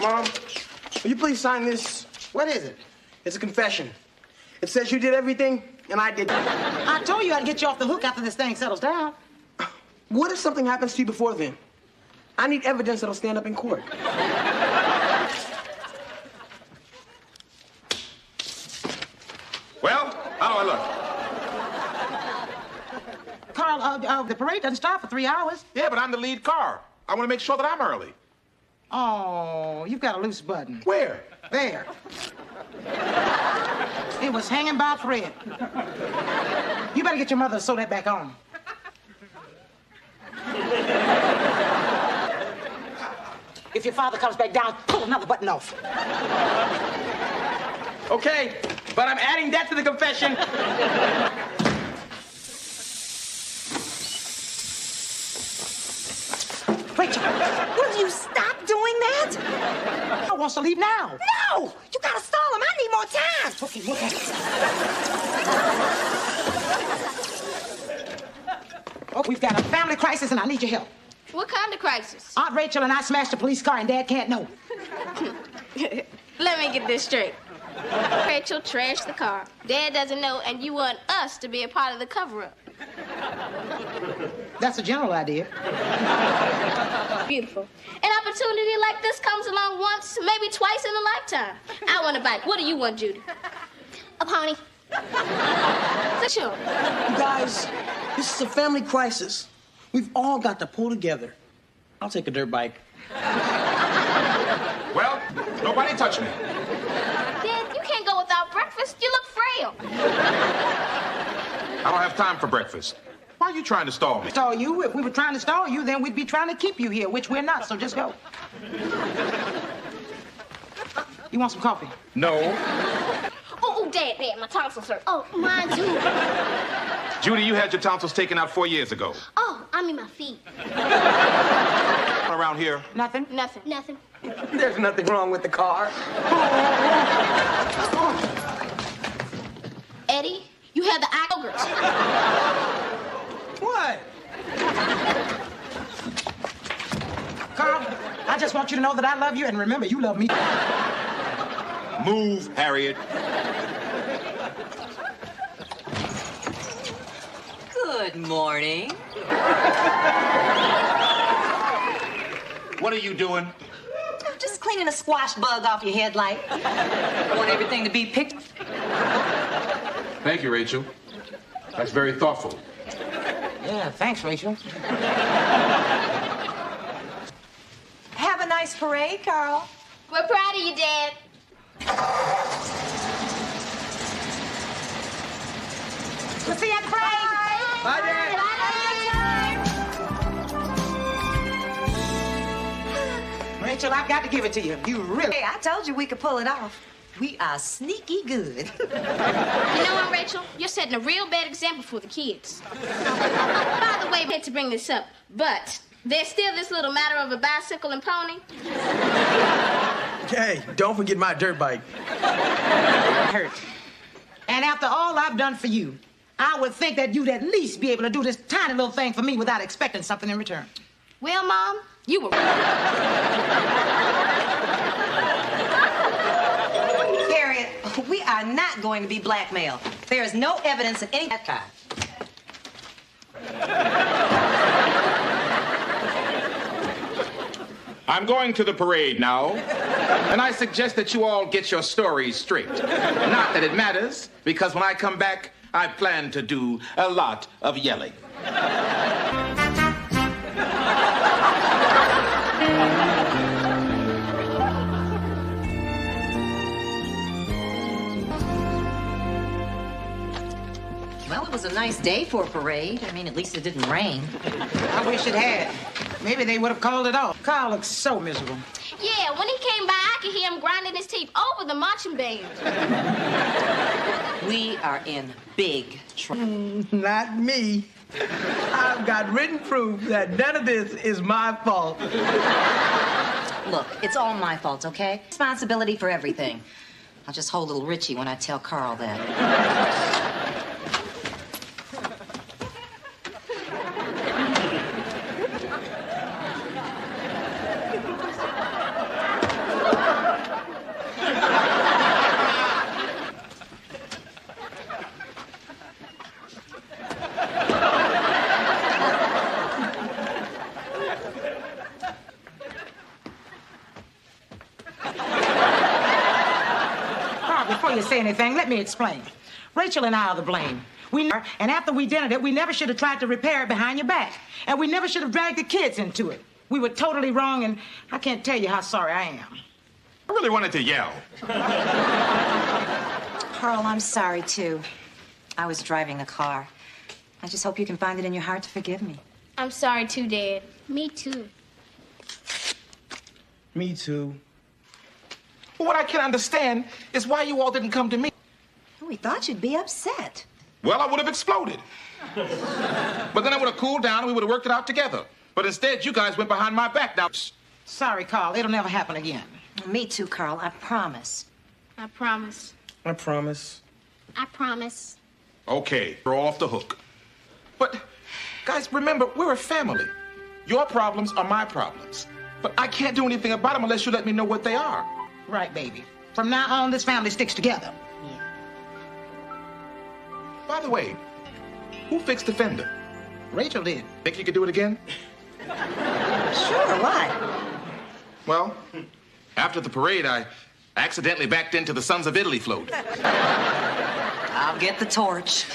Mom, will you please sign this? What is it? It's a confession. It says you did everything, and I did. I told you I'd get you off the hook after this thing settles down. What if something happens to you before then? I need evidence that'll stand up in court. Well, how do I look? Carl, the parade doesn't start for 3 hours. Yeah, but I'm the lead car. I want to make sure that I'm early. Oh, you've got a loose button. Where? There. It was hanging by a thread. You better get your mother to sew that back on. If your father comes back down, pull another button off. Okay, but I'm adding that to the confession. Rachel, Will you stop doing that? I wants to leave now. No! You gotta stall him. I need more time. Okay, look at it. Oh, we've got a family crisis, and I need your help. What kind of crisis? Aunt Rachel and I smashed a police car, and Dad can't know. Let me get this straight. Rachel trashed the car. Dad doesn't know, and you want us to be a part of the cover-up. That's a general idea. Beautiful. An opportunity like this comes along once, maybe twice in a lifetime. I want a bike. What do you want, Judy? A pony. Sure. You guys, this is a family crisis. We've all got to pull together. I'll take a dirt bike. Well, nobody touch me. Dad, you can't go without breakfast. You look frail. I don't have time for breakfast. Why are you trying to stall me? Stall you? If we were trying to stall you, then we'd be trying to keep you here, which we're not, so just go. You want some coffee? No. Oh, Dad, my tonsils hurt. Oh, mine too. Judy, you had your tonsils taken out 4 years ago. Oh, I mean my feet. Around here? Nothing? Nothing. There's nothing wrong with the car. Eddie, you have the yogurt. What? Carl, I just want you to know that I love you, and remember, you love me. Move, Harriet. Good morning. What are you doing? Just cleaning a squash bug off your headlight. I want everything to be picked. Thank you, Rachel. That's very thoughtful. Yeah, thanks, Rachel. Have a nice parade, Carl. We're proud of you, Dad. We'll see you at the parade. Bye, Dad. Rachel, I've got to give it to you. You really... Hey, I told you we could pull it off. We are sneaky good. You know what, Rachel? You're setting a real bad example for the kids. By the way, I had to bring this up, but there's still this little matter of a bicycle and pony. Hey, don't forget my dirt bike. Hurt. And after all I've done for you, I would think that you'd at least be able to do this tiny little thing for me without expecting something in return. Well, Mom, you were... Harriet, we are not going to be blackmailed. There is no evidence of any that kind. I'm going to the parade now, and I suggest that you all get your stories straight. Not that it matters, because when I come back, I plan to do a lot of yelling. Well, it was a nice day for a parade. I mean, at least it didn't rain. I wish it had. Maybe they would have called it off. Carl looks so miserable. Yeah, when he came by, I could hear him grinding his teeth over the marching band. We are in big trouble. Not me. I've got written proof that none of this is my fault. Look, it's all my fault, okay? Responsibility for everything. I'll just hold little Richie when I tell Carl that. Before you say anything, let me explain. Rachel and I are the blame. And after we did it, we never should have tried to repair it behind your back. And we never should have dragged the kids into it. We were totally wrong, and I can't tell you how sorry I am. I really wanted to yell. Carl, I'm sorry, too. I was driving the car. I just hope you can find it in your heart to forgive me. I'm sorry, too, Dad. Me too. Me too. But what I can't understand is why you all didn't come to me. We thought you'd be upset. Well, I would have exploded. But then I would have cooled down and we would have worked it out together. But instead, you guys went behind my back. Now, sorry, Carl. It'll never happen again. Me too, Carl. I promise. I promise. I promise. I promise. okay, you're off the hook. But, guys, remember, we're a family. Your problems are my problems. But I can't do anything about them unless you let me know what they are. Right, baby. From now on, this family sticks together. By the way, who fixed the fender? Rachel did. Think you could do it again? Sure, why? Well, after the parade, I accidentally backed into the Sons of Italy float. I'll get the torch.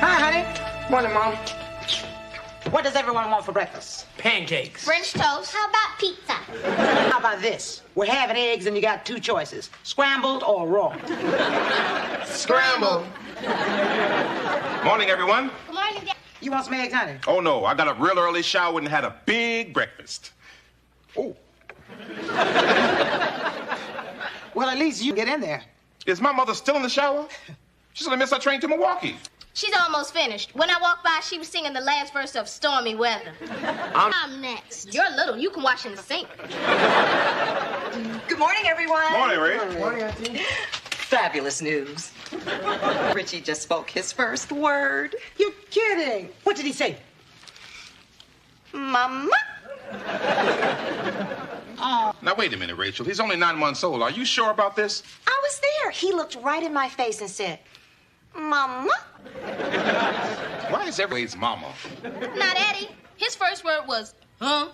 Hi, honey. Morning, Mom. What does everyone want for breakfast? Pancakes. French toast. How about pizza? How about this? We're having eggs and you got two choices, scrambled or raw. Scramble. Morning, everyone. Good morning, Dad. You want some eggs, honey? Oh, no. I got up real early, showered, and had a big breakfast. Oh. Well, at least you get in there. Is my mother still in the shower? She's gonna miss her train to Milwaukee. She's almost finished. When I walked by, she was singing the last verse of Stormy Weather. I'm next. You're little. You can wash in the sink. Good morning, everyone. Morning, Ray. Morning, Auntie. Fabulous news. Richie just spoke his first word. You're kidding. What did he say? Mama. Now, wait a minute, Rachel. He's only 9 months old. Are you sure about this? I was there. He looked right in my face and said, Mama. Why is everybody's mama? Not Eddie. His first word was, huh?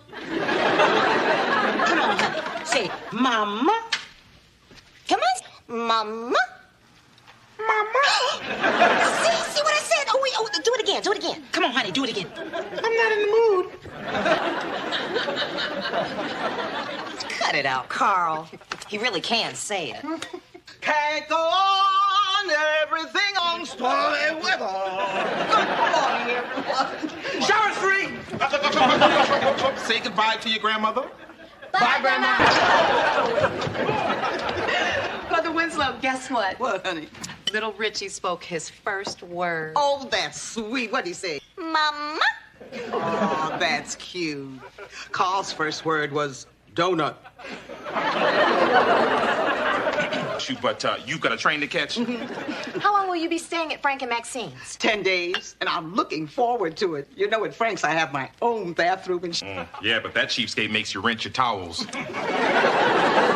Come on, honey. Say, Mama. Come on. Mama. Mama. see what I said? Oh, wait, do it again. Do it again. Come on, honey, do it again. I'm not in the mood. Cut it out, Carl. He really can say it. Can't go on, everything on stormy weather. Good morning, everyone. Shower's free. Say goodbye to your grandmother. Bye, Grandma. Mother Winslow, guess what? What, honey? Little Richie spoke his first word. Oh, that's sweet. What'd he say? Mama. Oh, that's cute. Carl's first word was donut. Shoot, but you've got a train to catch. How long will you be staying at Frank and Maxine's? 10 days, and I'm looking forward to it. You know, at Frank's, I have my own bathroom and Yeah, but that cheapskate makes you rent your towels.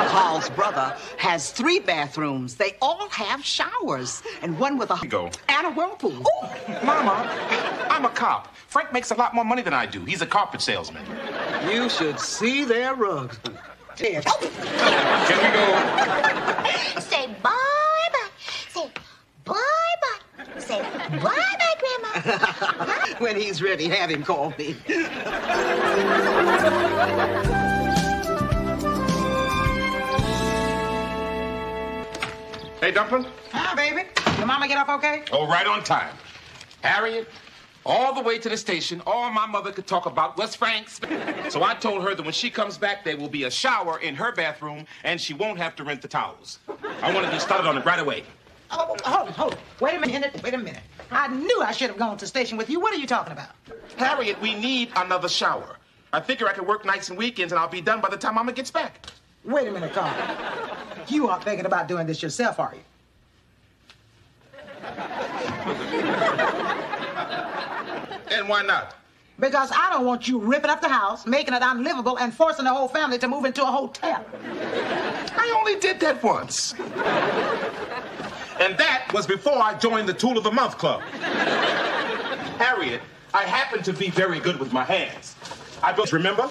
Carl's brother has 3 bathrooms. They all have showers, and one with a Go. and a whirlpool. Ooh. Mama, I'm a cop. Frank makes a lot more money than I do. He's a carpet salesman. You should see their rugs. Yeah. Can we go? Say bye-bye. Say bye-bye. Say bye-bye, Grandma. When he's ready, have him call me. Hey, Dumpling. Hi, baby. Your mama get off okay? Oh, right on time. Harriette, all the way to the station, all my mother could talk about was Frank's. So I told her that when she comes back, there will be a shower in her bathroom, and she won't have to rent the towels. I want to get started on it right away. Oh, hold it. Wait a minute. I knew I should have gone to the station with you. What are you talking about? Harriette, we need another shower. I figure I can work nights and weekends, and I'll be done by the time Mama gets back. Wait a minute, Carl. You aren't thinking about doing this yourself, are you? And why not? Because I don't want you ripping up the house, making it unlivable, and forcing the whole family to move into a hotel. I only did that once. And that was before I joined the Tool of the Month Club. Harriette, I happen to be very good with my hands. I built, remember?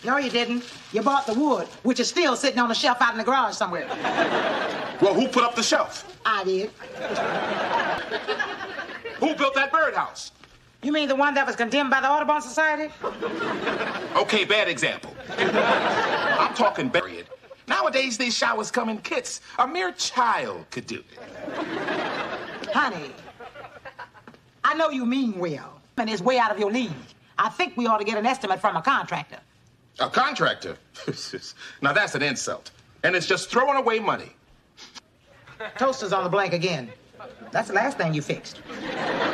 No, you didn't. You bought the wood, which is still sitting on a shelf out in the garage somewhere. Well, who put up the shelf? I did. Who built that birdhouse? You mean the one that was condemned by the Audubon Society? Okay, bad example. I'm talking Harriette. Nowadays, these showers come in kits. A mere child could do it. Honey, I know you mean well, and it's way out of your league. I think we ought to get an estimate from a contractor. A contractor? Now, that's an insult. And it's just throwing away money. Toaster's on the blank again. That's the last thing you fixed.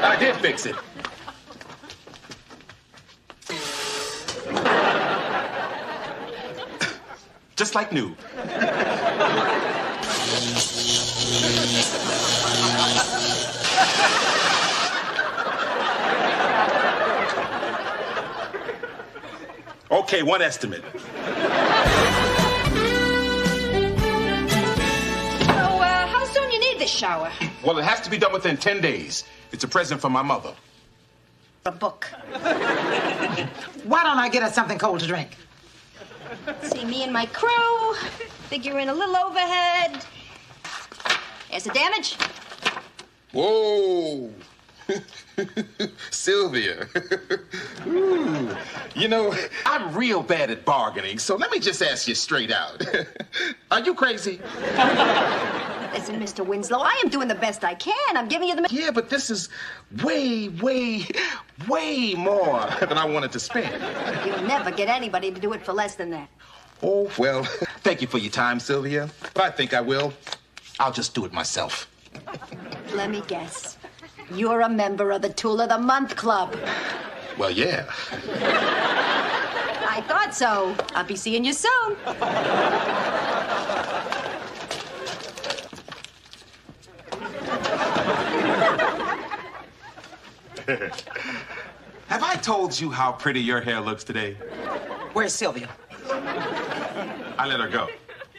I did fix it. Just like new. Okay, one estimate. How soon you need this shower? Well, it has to be done within 10 days. It's a present from my mother. A book. Why don't I get us something cold to drink? See, me and my crew figure in a little overhead. There's the damage. Whoa. Sylvia. Ooh. You know, I'm real bad at bargaining, so let me just ask you straight out. Are you crazy? Listen, Mr. Winslow, I am doing the best I can. I'm giving you the... Yeah, but this is way more than I wanted to spend. You'll never get anybody to do it for less than that. Oh, well, thank you for your time, Sylvia. If I think I will, I'll just do it myself. Let me guess. You're a member of the Tool of the Month Club. Well, yeah. I thought so. I'll be seeing you soon. Have I told you how pretty your hair looks today? Where's Sylvia? I let her go.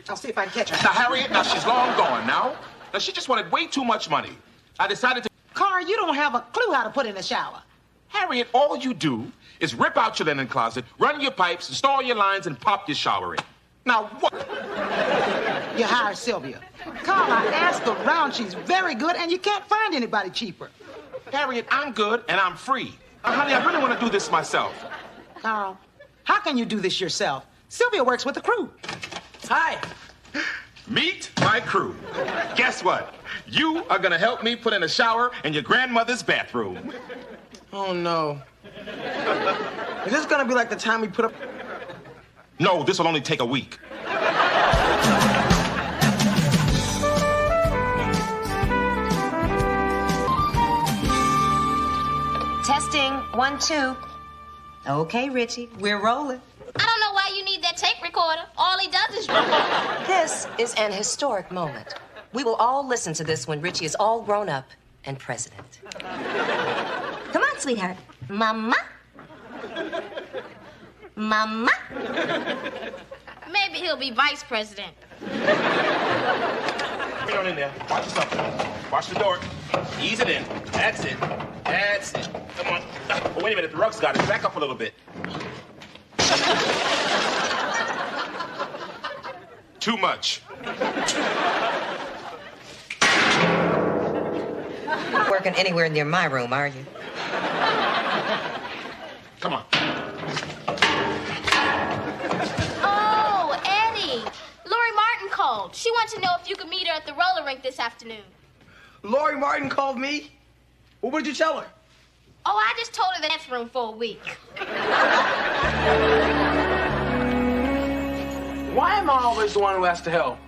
I'll see if I can catch her. Now, Harriet, now she's long gone now. Now, she just wanted way too much money. I decided to... Carl, you don't have a clue how to put in a shower. Harriet, all you do is rip out your linen closet, run your pipes, install your lines, and pop your shower in. Now, what? You hire Sylvia. Carl, I asked around. She's very good, and you can't find anybody cheaper. Harriet, I'm good, and I'm free. Honey, I really want to do this myself. Carl, how can you do this yourself? Sylvia works with the crew. Hi. Meet my crew. Guess what? You are going to help me put in a shower in your grandmother's bathroom. Oh, no. Is this gonna be like the time we put up... No, this will only take a week. Testing, 1, 2. Okay, Richie, we're rolling. I don't know why you need that tape recorder. All he does is... This is an historic moment. We will all listen to this when Richie is all grown up and president. Come on, sweetheart. Mama? Mama? Maybe he'll be vice president. Get on in there. Watch yourself. Watch the door. Ease it in. That's it. That's it. Come on. Oh, wait a minute. The rug's got it. Back up a little bit. Too much. Working anywhere near my room, are you? Come on. Oh, Eddie. Lori Martin called. She wants to know if you could meet her at the roller rink this afternoon. Lori Martin called me? Well, what did you tell her? Oh, I just told her the dance room for a week. Why am I always the one who has to help?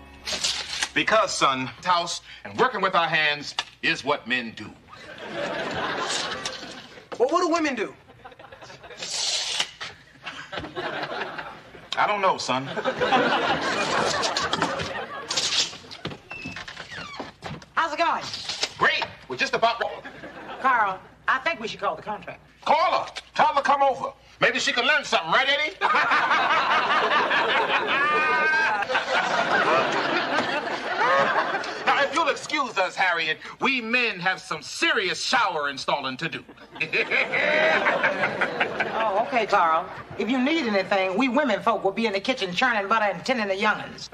Because, son, house and working with our hands is what men do. Well, what do women do? I don't know, son. How's it going? Great. We're just about... Carl, I think we should call the contract. Call her. Tell her to come over. Maybe she can learn something, right, Eddie? Now, if you'll excuse us, Harriet, we men have some serious shower installing to do. Oh, okay, Carl. If you need anything, we women folk will be in the kitchen churning butter and tending the young'uns.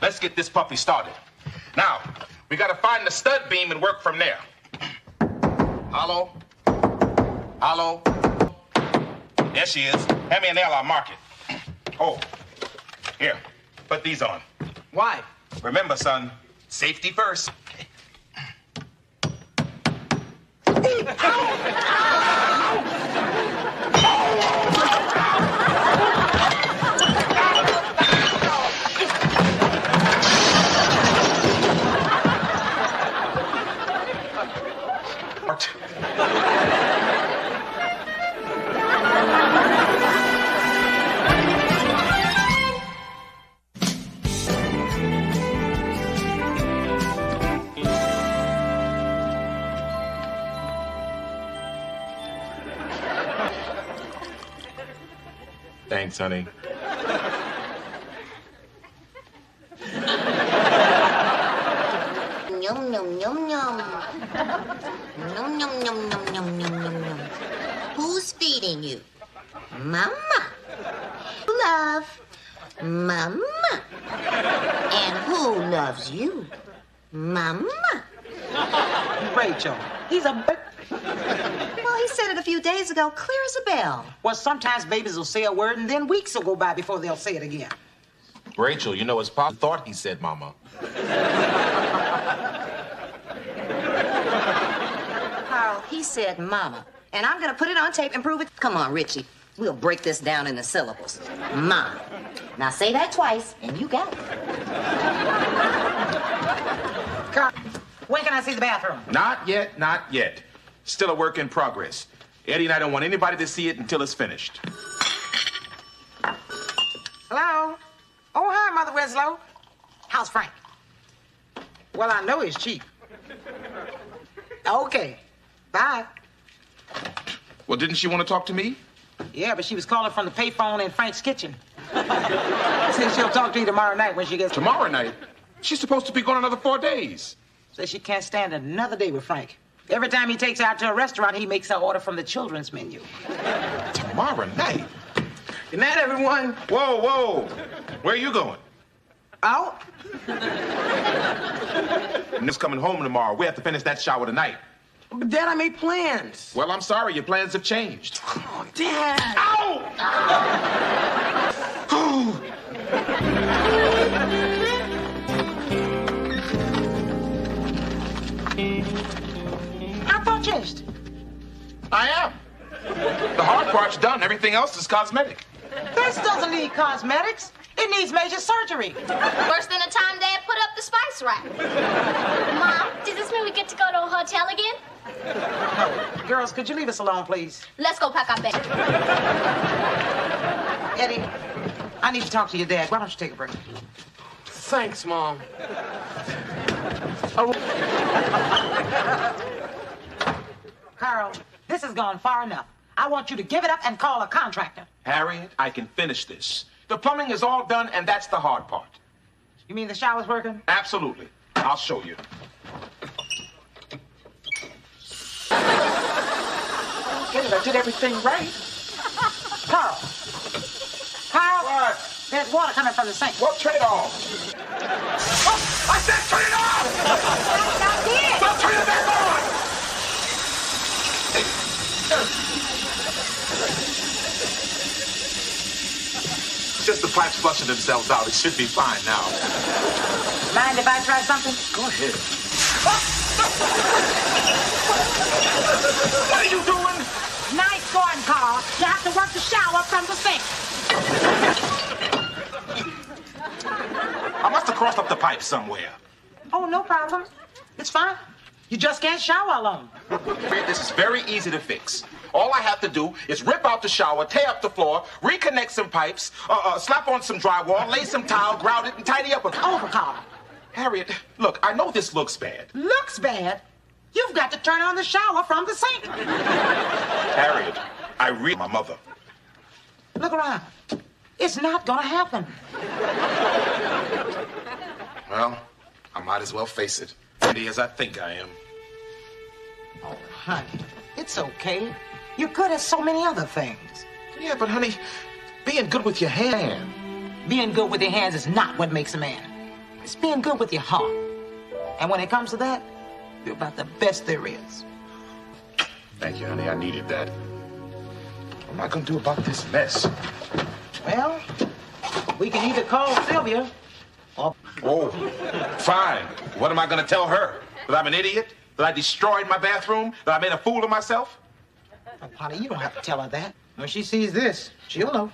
Let's get this puppy started. Now, we gotta find the stud beam and work from there. Hollow. Hollow. There she is. Hand me a nail, I'll mark it. Oh, here. Put these on. Why? Remember, son, safety first. Thanks, honey. Yum, yum, yum, yum. Yum, yum, yum, yum, yum, yum, yum, yum. Who's feeding you? Mama. Love. Mama. And who loves you? Mama. Rachel, he's a... Well, he said it a few days ago, clear as a bell. Well, sometimes babies will say a word and then weeks will go by before they'll say it again. Rachel, you know, his pop thought he said mama. Carl, he said mama. And I'm gonna put it on tape and prove it. Come on, Richie. We'll break this down into syllables. Ma. Now say that twice, and you got it. Carl, when can I see the bathroom? Not yet, not yet. Still a work in progress. Eddie and I don't want anybody to see it until it's finished. Hello? Oh, hi, Mother Winslow. How's Frank? Well, I know he's cheap. Okay. Bye. Well, didn't she want to talk to me? Yeah, but she was calling from the payphone in Frank's kitchen. Says she'll talk to you tomorrow night when she gets... Tomorrow night? She's supposed to be gone another 4 days. Says she can't stand another day with Frank. Every time he takes her out to a restaurant, he makes her order from the children's menu. Tomorrow night? Good night, everyone. Whoa, whoa. Where are you going? Out? Nick's coming home tomorrow. We have to finish that shower tonight. But Dad, I made plans. Well, I'm sorry. Your plans have changed. Oh, Dad. Ow! I thought finished. I am. The hard part's done. Everything else is cosmetic. This doesn't need cosmetics. It needs major surgery. Worse than the time Dad put up the spice rack. Mom, does this mean we get to go to a hotel again? No. Girls, could you leave us alone, please? Let's go pack our bag. Eddie, I need to talk to your dad. Why don't you take a break? Thanks, Mom. Carl, this has gone far enough. I want you to give it up and call a contractor. Harriet, I can finish this. The plumbing is all done, and that's the hard part. You mean the shower's working? Absolutely. I'll show you. Okay, I did everything right. Carl. Carl. What? There's water coming from the sink. Well, turn it off. Oh, I said turn it off! Not here. Well, turn it back on! Just the pipes flushing themselves out. It should be fine now. Mind if I try something? Go ahead. What are you doing? Nice going, Carl. You have to work the shower from the sink. I must have crossed up the pipe somewhere. Oh, no problem. It's fine. You just can't shower alone. This is very easy to fix. All I have to do is rip out the shower, tear up the floor, reconnect some pipes, slap on some drywall, lay some tile, grout it, and tidy up. Over, Carl. Harriet, look, I know this looks bad. Looks bad? You've got to turn on the shower from the sink. Harriet, I read my mother. Look around. It's not gonna happen. Well, I might as well face it. Pretty as I think I am. Oh, honey, it's okay. You're good at so many other things. Yeah, but honey, being good with your hand. Being good with your hands is not what makes a man. It's being good with your heart. And when it comes to that, you're about the best there is. Thank you, honey. I needed that. What am I gonna do about this mess? Well, we can either call Sylvia or... Oh, fine. What am I gonna tell her? That I'm an idiot? That I destroyed my bathroom? That I made a fool of myself? Oh, honey, you don't have to tell her that. When she sees this, she'll know.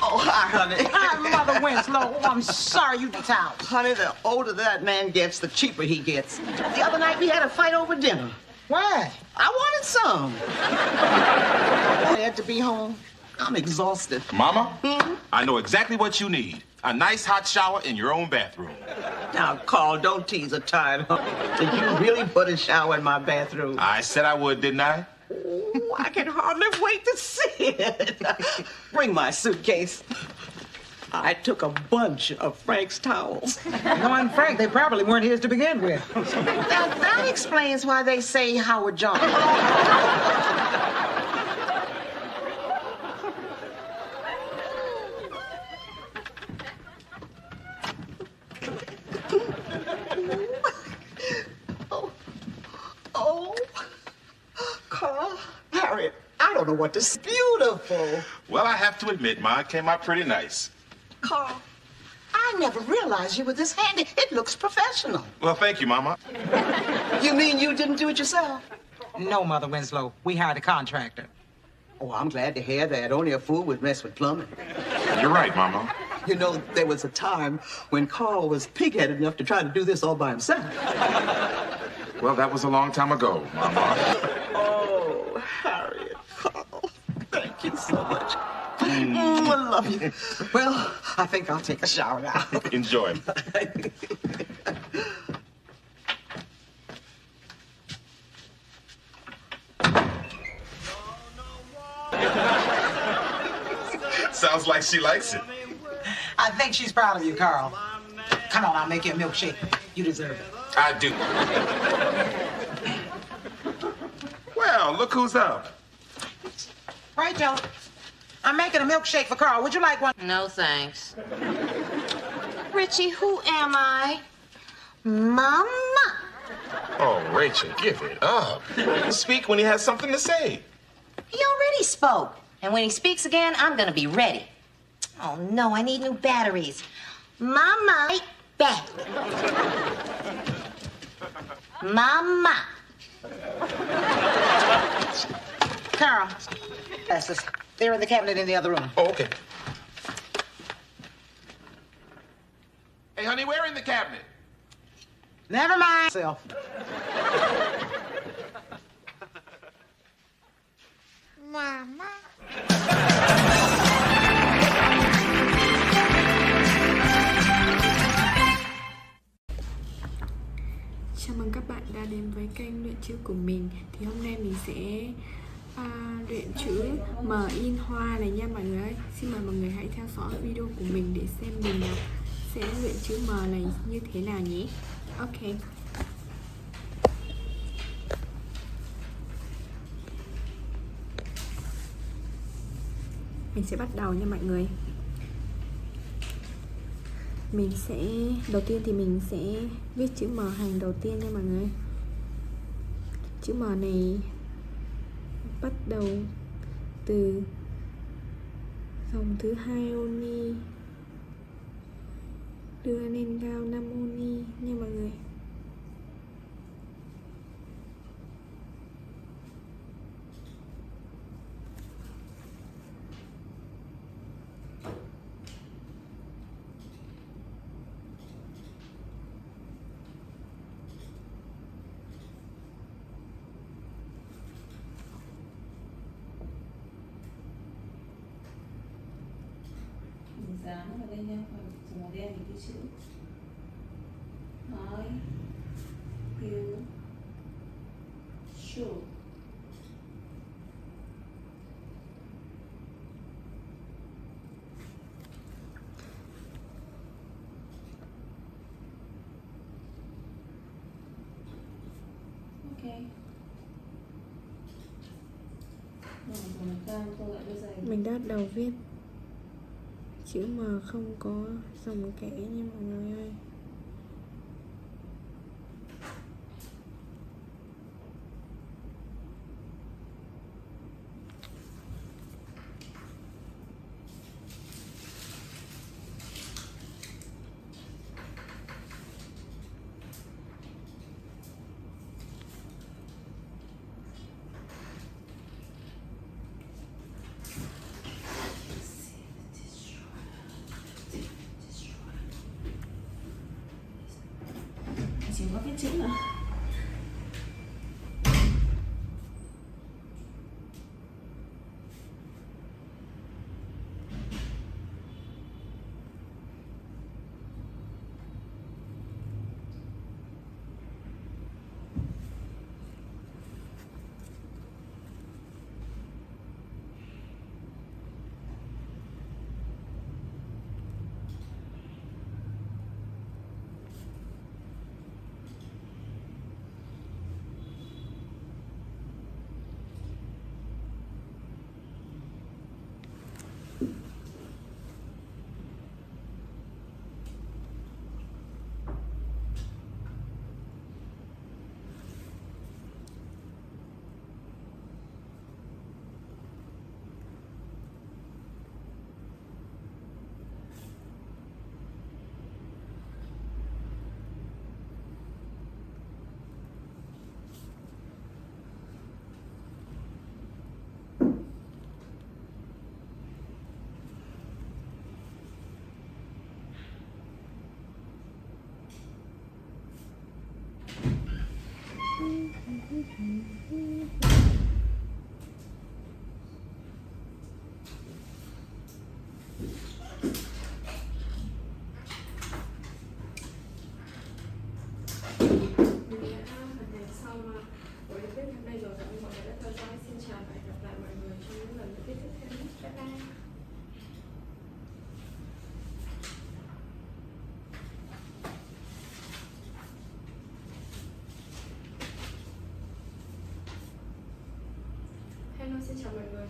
Oh, hi, honey. Hi, Mother Winslow. Oh, I'm sorry you get out. Honey, the older that man gets, the cheaper he gets. The other night we had a fight over dinner. Why? I wanted some. I had to be home. I'm exhausted. Mama, I know exactly what you need. A nice hot shower in your own bathroom. Now, Carl, don't tease a tired honey. Did you really put a shower in my bathroom? I said I would, didn't I? Oh, I can hardly wait to see it. Bring my suitcase. I took a bunch of Frank's towels. Knowing Frank, they probably weren't his to begin with. That explains why they say Howard John. don't know what to say. Beautiful. Well, I have to admit, mine came out pretty nice. Carl, I never realized you were this handy. It looks professional. Well, thank you, Mama. You mean you didn't do it yourself? No, Mother Winslow. We hired a contractor. Oh, I'm glad to hear that. Only a fool would mess with plumbing. You're right, Mama. You know, there was a time when Carl was pig-headed enough to try to do this all by himself. Well, that was a long time ago, Mama. Oh, Harriet, Carl, thank you so much. I love you. Well, I think I'll take a shower now. Enjoy. Sounds like she likes it. I think she's proud of you, Carl. Come on, I'll make you a milkshake. You deserve it. I do. Well, look who's up. Rachel, I'm making a milkshake for Carl. Would you like one? No, thanks. Richie, who am I? Mama. Oh, Rachel, give it up. Speak when he has something to say. He already spoke. And when he speaks again, I'm gonna be ready. Oh, no, I need new batteries. Mama, right back. Mama. Carl, glasses. They're in the cabinet in the other room. Oh, okay. Hey, honey, where in the cabinet? Never mind. Self. Mama. Chào mừng các bạn đã đến với kênh luyện chữ của mình. Thì hôm nay mình sẽ luyện chữ M in hoa này nha mọi người ơi. Xin mời mọi người hãy theo dõi video của mình để xem mình sẽ luyện chữ M này như thế nào nhé. Ok. Mình sẽ bắt đầu nha mọi người. Mình sẽ, đầu tiên thì mình sẽ viết chữ M hàng đầu tiên nha mọi người. Chữ M này bắt đầu từ dòng thứ 2 oni đưa lên cao 5 oni nha mọi người. Dán vào đây nha, dùng màu đen thì cái chữ nói hiếu chủ. Ok. Mình đã bắt đầu viết chữ M không có dòng kẽ nha mọi người ơi. Chỉ có cái chữ nữa.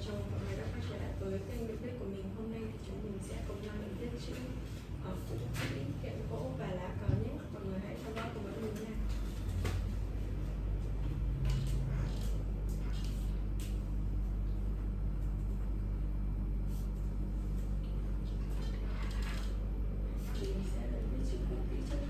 chào mừng mọi người đã quay trở lại với kênh Được Biết của mình. Hôm nay thì chúng mình sẽ cùng nhau viết chữ phụ kỹ, kiện gỗ và lá cờ nhé. Mọi người hãy theo dõi cùng với mình nha. Mình sẽ viết chữ phụ kỹ trước nhé.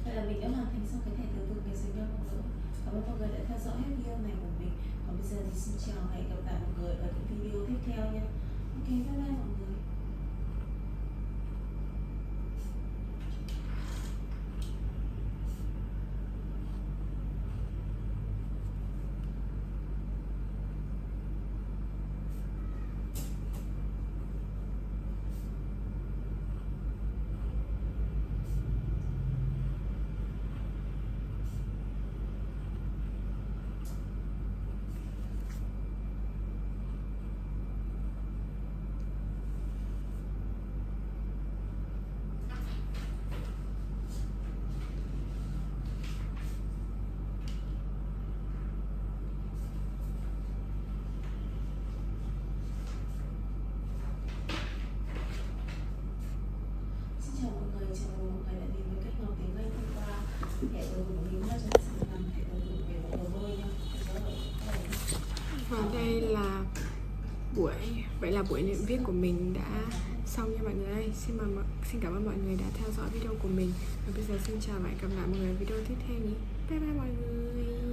Vậy là mình đã hoàn thành xong cái thẻ từ vựng ngày sinh nhật của mình. Cảm ơn mọi người đã theo dõi hết video này của mình. Còn bây giờ thì xin chào và hẹn gặp lại mọi người ở những video tiếp theo nha. Ok, bye bye mọi người. Chào mọi người đã đến với cách học tiếng Anh thông qua thẻ từ vựng của mình. Chúng ta sẽ làm thẻ từ vựng về bộ đồ bơi nha. Và đây là buổi luyện viết của mình đã xong nha mọi người ơi. Xin cảm ơn mọi người đã theo dõi video của mình. Và bây giờ xin chào và hẹn gặp lại mọi người ở video tiếp theo nhé. Bye bye mọi người.